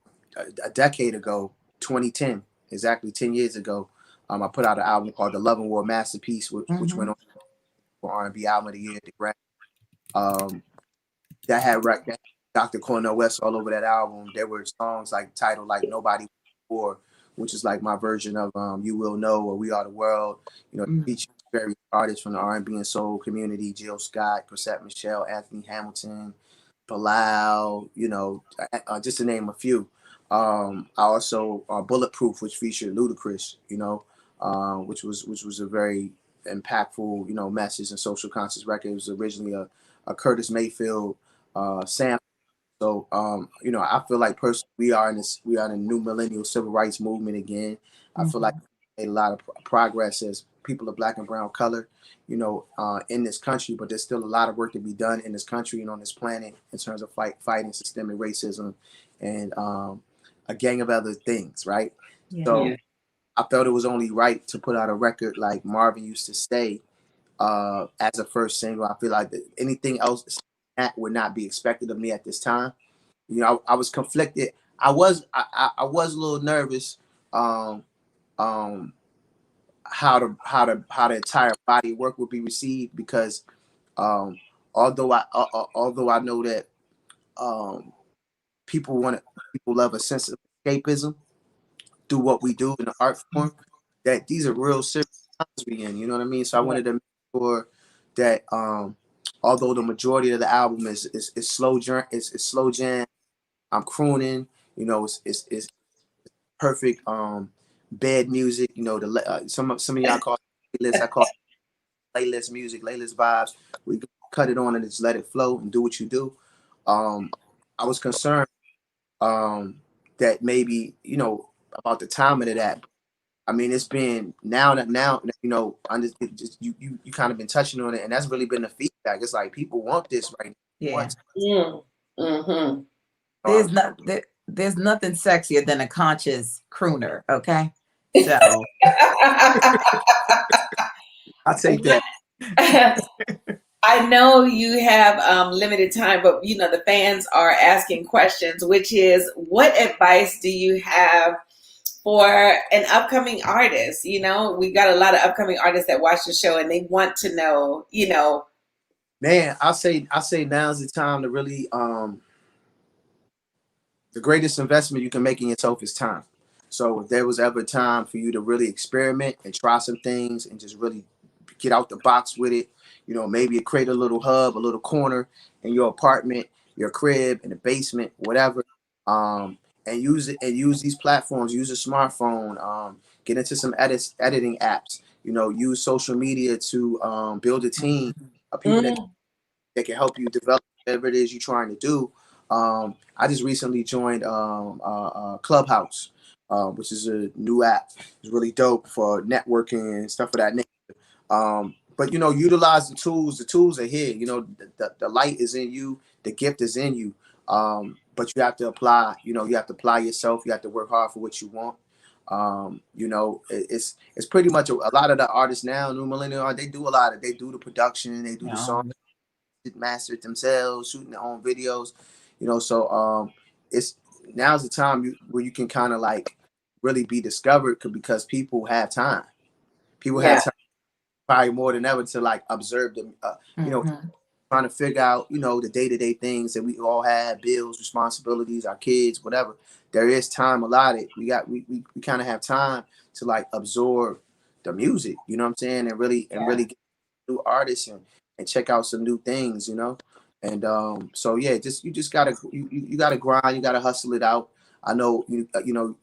a decade ago, 2010, exactly 10 years ago, I put out an album called The Love and War Masterpiece, which went on for R&B Album of the Year at the Grammy. That had Dr. Cornel West all over that album. There were songs like titled like Nobody Before, which is like my version of You Will Know or We Are the World. You know, features various artists from the R&B and soul community: Jill Scott, Chrisette Michelle, Anthony Hamilton, Bilal, you know, just to name a few. I also Bulletproof, which featured Ludacris, you know, which was a very impactful, you know, message and social conscious record. It was originally a Curtis Mayfield sample. So, you know, I feel like personally we are in the new millennial civil rights movement again. I feel like we made a lot of progress as people of Black and brown color, you know, in this country, but there's still a lot of work to be done in this country and on this planet in terms of fighting systemic racism and a gang of other things, right? So I felt it was only right to put out a record like Marvin Used to Stay as a first single. I feel like that anything else that would not be expected of me at this time. You know, I was conflicted. I was a little nervous how the entire body of work would be received, because although I know that people love a sense of escapism through what we do in the art form, that these are real serious times we in, you know what I mean? So I wanted to make sure that although the majority of the album is slow jam, I'm crooning, you know, it's perfect bed music, you know, some of y'all call it playlist, I call it playlist music, playlist vibes. We cut it on and just let it flow and do what you do. I was concerned that maybe, you know, about the timing of that. I mean, it's been now, you know, you kind of been touching on it, and that's really been the feedback. It's like people want this right now. Yeah. Mm-hmm. There's nothing sexier than a conscious crooner, okay? So I'll take that. I know you have limited time, but you know the fans are asking questions, which is, what advice do you have for an upcoming artist? You know, we got a lot of upcoming artists that watch the show and they want to know, you know. Man, I say now's the time to really the greatest investment you can make in yourself is time. So if there was ever a time for you to really experiment and try some things and just really get out the box with it, you know, maybe create a little hub, a little corner in your apartment, your crib, in the basement, whatever, and use these platforms, use a smartphone, get into some editing apps, you know, use social media to build a team of people that can help you develop whatever it is you're trying to do. I just recently joined Clubhouse, which is a new app. It's really dope for networking and stuff of that nature. But you know, utilize the tools. The tools are here. You know, the light is in you. The gift is in you. But you have to apply. You know, you have to apply yourself. You have to work hard for what you want. You know, it's pretty much a lot of the artists now, new millennial, they do the production, they do the song, master it themselves, shooting their own videos. You know, so it's now's the time where you can kind of like really be discovered, because people have time. People have time probably more than ever to like observe them. You know, trying to figure out, you know, the day-to-day things that we all have, bills, responsibilities, our kids, whatever. There is time allotted. We kind of have time to like absorb the music, you know what I'm saying, and really get new artists and check out some new things, you know. And so yeah, you just gotta grind, you gotta hustle it out. I know you know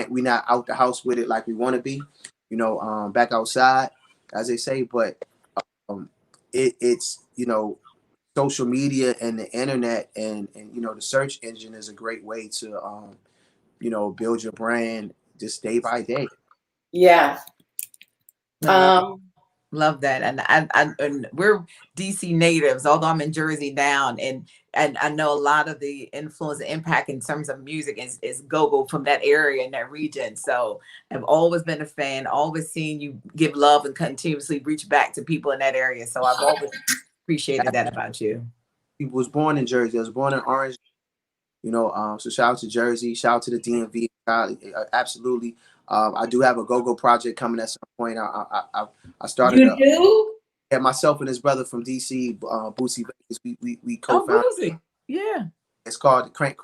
we're not out the house with it like we want to be, you know, back outside, as they say, but it's you know, social media and the internet and you know, the search engine is a great way to you know, build your brand just day by day. Yeah. Love that. And we're DC natives, although I'm in Jersey now, and I know a lot of the influence and impact in terms of music is go-go from that area and that region. So I've always been a fan, always seen you give love and continuously reach back to people in that area. So I've always appreciated that about you. He was born in Jersey. I was born in Orange. You know, so shout out to Jersey, shout out to the DMV. Absolutely. I do have a go-go project coming at some point. I started. You do? Yeah, myself and his brother from DC, Boosie Babies, we co-founded. Oh, Boosie. Yeah. It's called Crank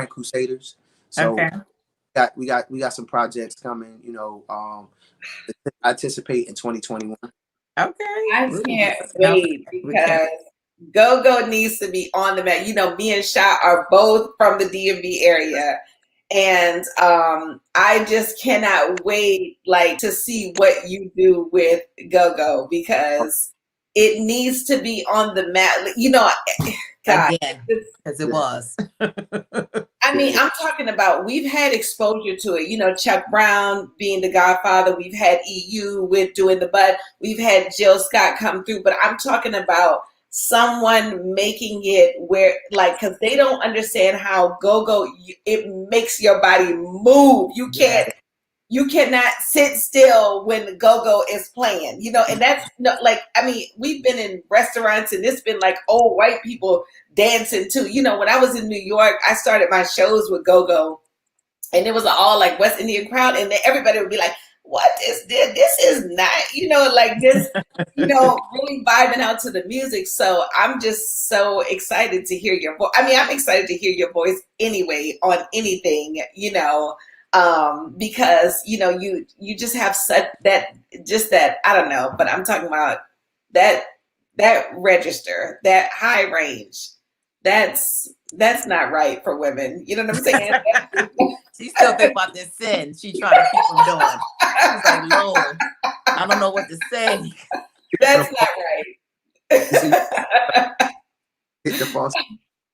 Crusaders. So we got some projects coming. You know, I anticipate in 2021. Okay. I can't wait, because Go-Go needs to be on the map. You know, me and Sha are both from the DMV area. And I just cannot wait like to see what you do with Go-Go, because it needs to be on the map. You know, God, as it was. I mean, I'm talking about, we've had exposure to it. You know, Chuck Brown being the godfather. We've had EU with Doing the Bud. We've had Jill Scott come through. But I'm talking about someone making it where, like, because they don't understand how go-go, it makes your body move. You can't you cannot sit still when the go-go is playing, you know, and that's like, I mean, we've been in restaurants and it's been like old white people dancing too. You know, when I was in New York, I started my shows with go-go and it was all like West Indian crowd, and then everybody would be like, what is this? This is not, you know, like this, you know, really vibing out to the music. So I'm just so excited to hear your voice. I mean, I'm excited to hear your voice anyway on anything, you know, because, you know, you just have such that, I don't know, but I'm talking about that register, that high range, that's not right for women. You know what I'm saying? She still think about this sin. She trying to keep them doing. She's like, Lord, I don't know what to say. That's not right. Hit the false.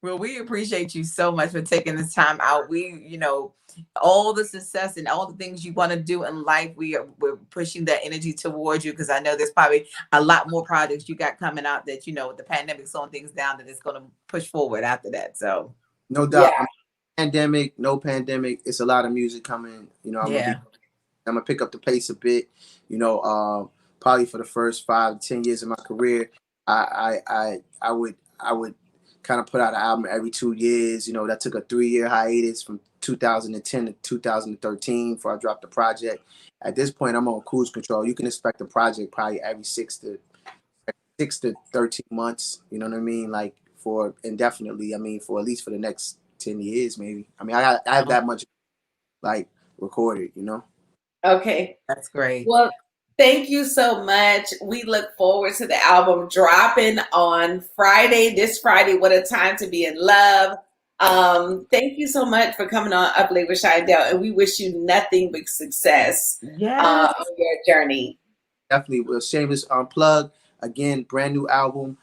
Well, we appreciate you so much for taking this time out. We, you know, all the success and all the things you want to do in life, we're pushing that energy towards you, because I know there's probably a lot more projects you got coming out that, you know, with the pandemic slowing things down, that it's going to push forward after that. So no doubt. Yeah. Pandemic, no pandemic, it's a lot of music coming. You know, I'm gonna pick up the pace a bit. You know, probably for the first 5 to 10 years of my career, I would kind of put out an album every 2 years. You know, that took a 3-year hiatus from 2010 to 2013 before I dropped the project. At this point, I'm on cruise control. You can expect a project probably every 6 to 13 months. You know what I mean? Like for indefinitely. I mean, for at least for the next 10 years, maybe. I mean, I have that much like recorded, you know? Okay. That's great. Well, thank you so much. We look forward to the album dropping on Friday, this Friday. What a time to be in love. Thank you so much for coming on Up Late with Shy and Dell, and we wish you nothing but success on your journey. Definitely. Well, shameless plug. Again, brand new album.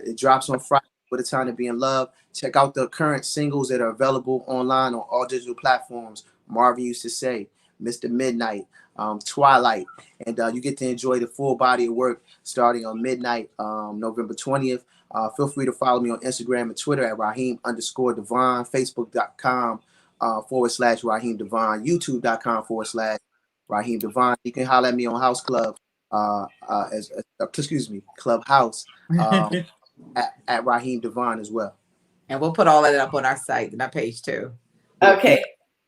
It drops on Friday. What a time to be in love. Check out the current singles that are available online on all digital platforms. Marvin Used to Say, Mr. Midnight, Twilight, and you get to enjoy the full body of work starting on midnight, November 20th. Feel free to follow me on Instagram and Twitter at Raheem_DeVaughn, Facebook.com/Raheem DeVaughn, YouTube.com/Raheem DeVaughn. You can holler at me on House Club, Clubhouse. At Raheem DeVaughn as well. And we'll put all of that up on our site and our page too. Okay.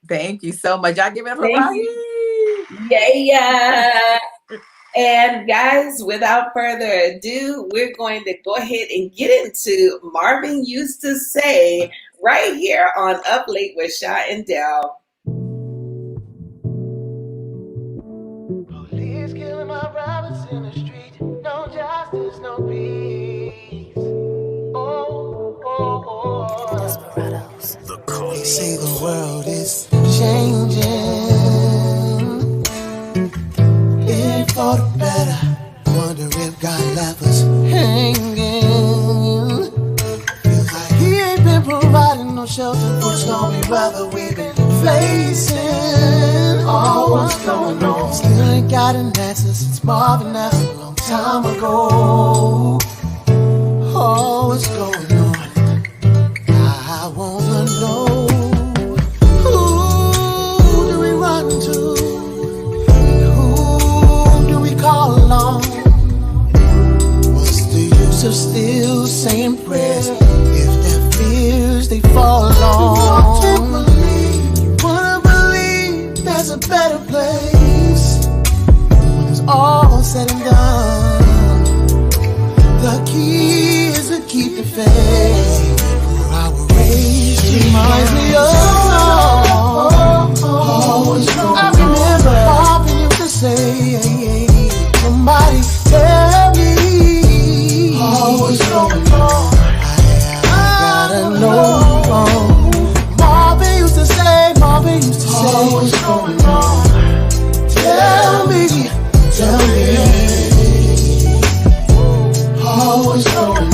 Thank you so much. Y'all give it up for Raheem. Yeah. And guys, without further ado, we're going to go ahead and get into Marvin Used to Say right here on Up Late with Shy and Dell. Police killing my brothers in the street. No justice, no peace. They say the world is changing, living for the better. Wonder if God left us hanging. Feels like He ain't been providing no shelter for stormy weather we've been facing. Oh, what's going on? Still ain't got an answer since Marvin asked a long time ago. Oh, what's going on? I wanna know. Who do we run to? Who do we call on? What's the use of still saying prayers if their fears they fall on? You wanna believe there's a better place when it's all said and done. The key is to keep the faith. Reminds me of I remember Papa used to say, somebody tell me what's going on. I gotta know. Marvin used to say what's going on. Tell me what's going on.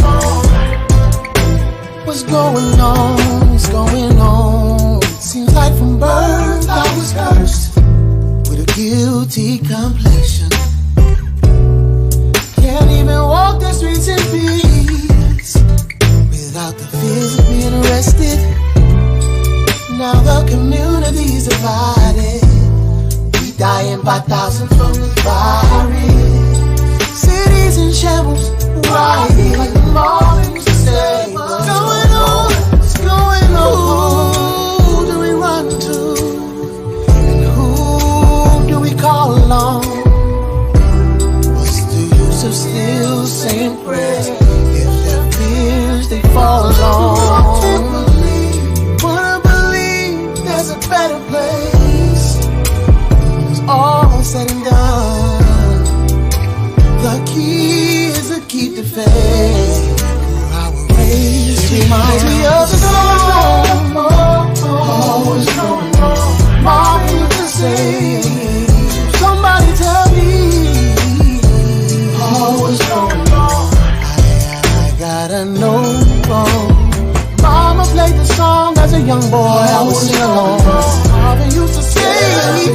What's going on? What's going on? Seems like from birth I was cursed with a guilty complexion. Can't even walk the streets in peace without the fears of being arrested. Now the community's divided. We die dying by thousands from this virus. Cities in shambles, rioting like the Marvin used to say. What's going on? What's going on? Who do we run to? And who do we call on? What's the use of still saying prayers if their fears they fall on? Wanna believe there's a better place. It's all said and done. The key is to keep the faith. I will raise to mighty of the storm. Always going on. Martin Luther say, somebody tell me. Always going on. I gotta know. Mama played the song as a young boy. I would sing along. Mama used to say,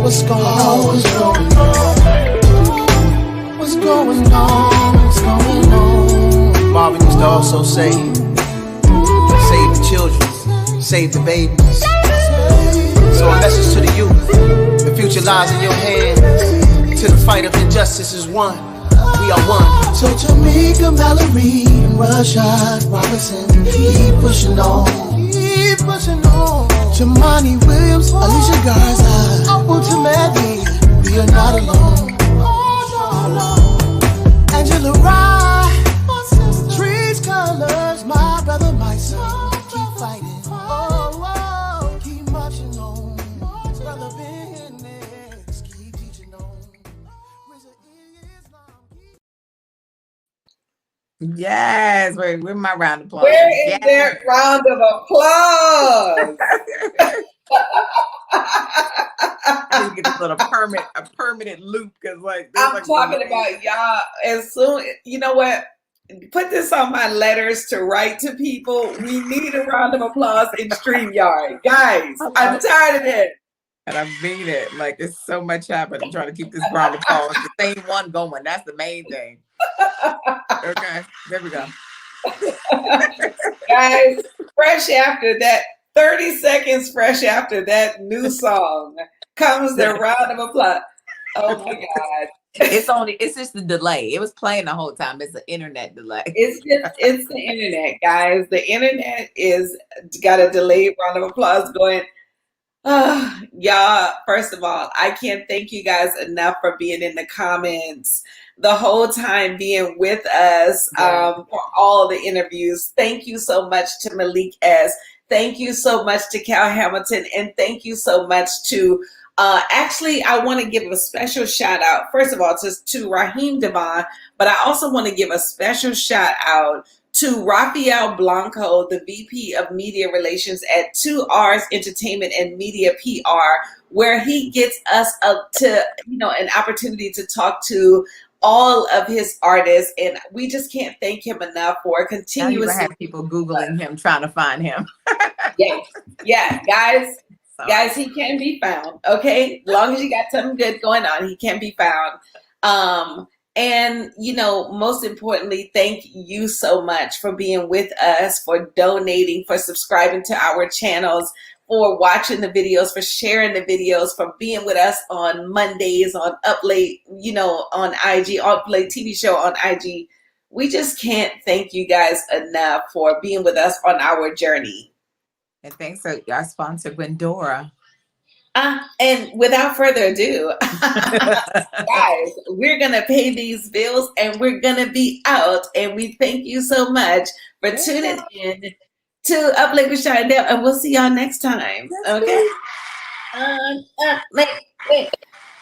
what's going on? What's going on? What's going on? What's going on? Marvin used to also say, save the children, save the babies. So a message to the youth, the future lies in your hands. Till the fight of injustice is won, we are one. So Jamaica, Mallory, and Rashad Robinson, keep pushing on. Keep pushing on. Jamani Williams, Alicia Garza, ultimately, we are not alone. Angela Rye, trees, colors, my brother, my son, keep fighting. Oh, keep marching on. Brother business, keep teaching on. Yes, where's my round of applause? Where is that round of applause? I need to get a permanent loop because I'm talking about y'all. As soon, you know what? Put this on my letters to write to people. We need a round of applause in StreamYard, guys. I'm tired of it. And I mean it. Like, it's so much happening. I'm trying to keep this round of applause, the same one going. That's the main thing. Okay, there we go. Guys, fresh after that, 30 seconds fresh after that new song comes the round of applause. Oh my God. It's just the delay. It was playing the whole time. It's the internet delay. It's the internet, guys. The internet is got a delayed round of applause going. Y'all, first of all, I can't thank you guys enough for being in the comments the whole time, being with us for all the interviews. Thank you so much to Malik S. Thank you so much to Cal Hamilton. And thank you so much to, actually, I want to give a special shout out, first of all, to Raheem DeVaughn, but I also want to give a special shout out to Rafael Blanco, the VP of Media Relations at 2R's Entertainment and Media PR, where he gets us up to, an opportunity to talk to all of his artists, and we just can't thank him enough for continuously. Now you have people Googling him, trying to find him. Yeah, guys, he can be found. Okay, as long as you got something good going on, he can be found. And, most importantly, thank you so much for being with us, for donating, for subscribing to our channels, for watching the videos, for sharing the videos, for being with us on Mondays, on Up Late, on IG, Up Late TV show on IG. We just can't thank you guys enough for being with us on our journey. And thanks to our sponsor, Gwendora. And without further ado, guys, we're going to pay these bills and we're going to be out. And we thank you so much for tuning in to Up Late with Shaw and Dale. And we'll see y'all next time. Okay?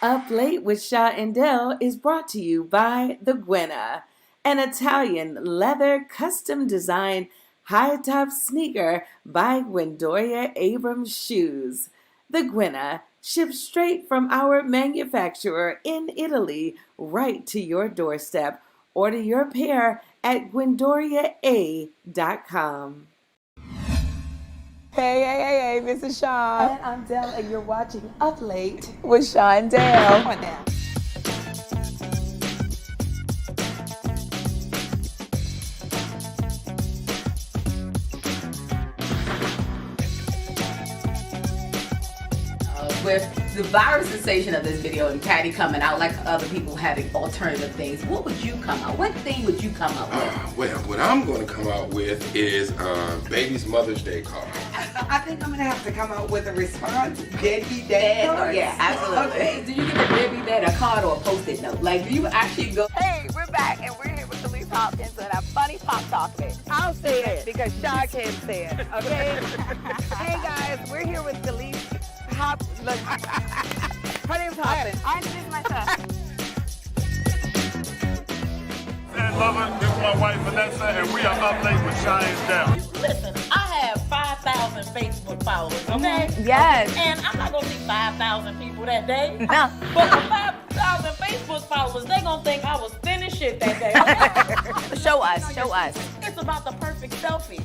Up Late with Shaw and Dale is brought to you by the Gwenna, an Italian leather custom design high top sneaker by Gwendoria Abrams Shoes. The Gwenna ships straight from our manufacturer in Italy right to your doorstep. Order your pair at GwendoriaA.com. Hey, this is Shaw. And I'm Dale, and you're watching Up Late with Shaw and Dale. Come on now. with the viral sensation of this video and Patty coming out like other people having alternative things, what would you come out? What thing would you come out with? Well, what I'm going to come out with is baby's Mother's Day card. I think I'm going to have to come out with a response. Deadbeat dad card. Yeah, absolutely. Okay. Do you give a deadbeat dad a card or a post-it note? Like, do you actually go? Hey, we're back and we're here with Khalees Hopkins and our funny pop talk bit. I'll say it because Sean can't say it, okay? Hey guys, we're here with Khalees Hopkins. Look, her name's Hopkins. I introduced myself. And Lover, this is my wife Vanessa, and we are up late with Cheyenne Down. Listen, I have 5,000 Facebook followers, okay? Yes. And I'm not gonna see 5,000 people that day. No. But the 5,000 Facebook followers, they gonna think I was finished shit that day, okay? Show us. It's about the perfect selfie.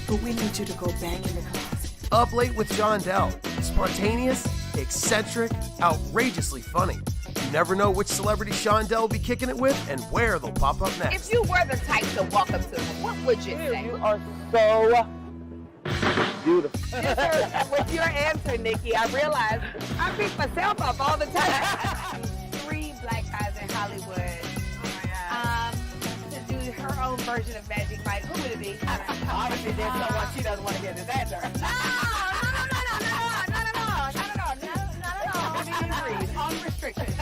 But we need you to go bang in the closet. Up Late with John Dell. Spontaneous, eccentric, outrageously funny. You never know which celebrity Shondell will be kicking it with and where they'll pop up next. If you were the type to walk up to him, what would you say? You are so beautiful. With your answer, Nikki, I realized I pick myself up all the time. 3 black guys in Hollywood. To do her own version of Magic Mike, who would it be? Obviously, there's someone she doesn't want to get into that turn. Not at all. Unrestricted.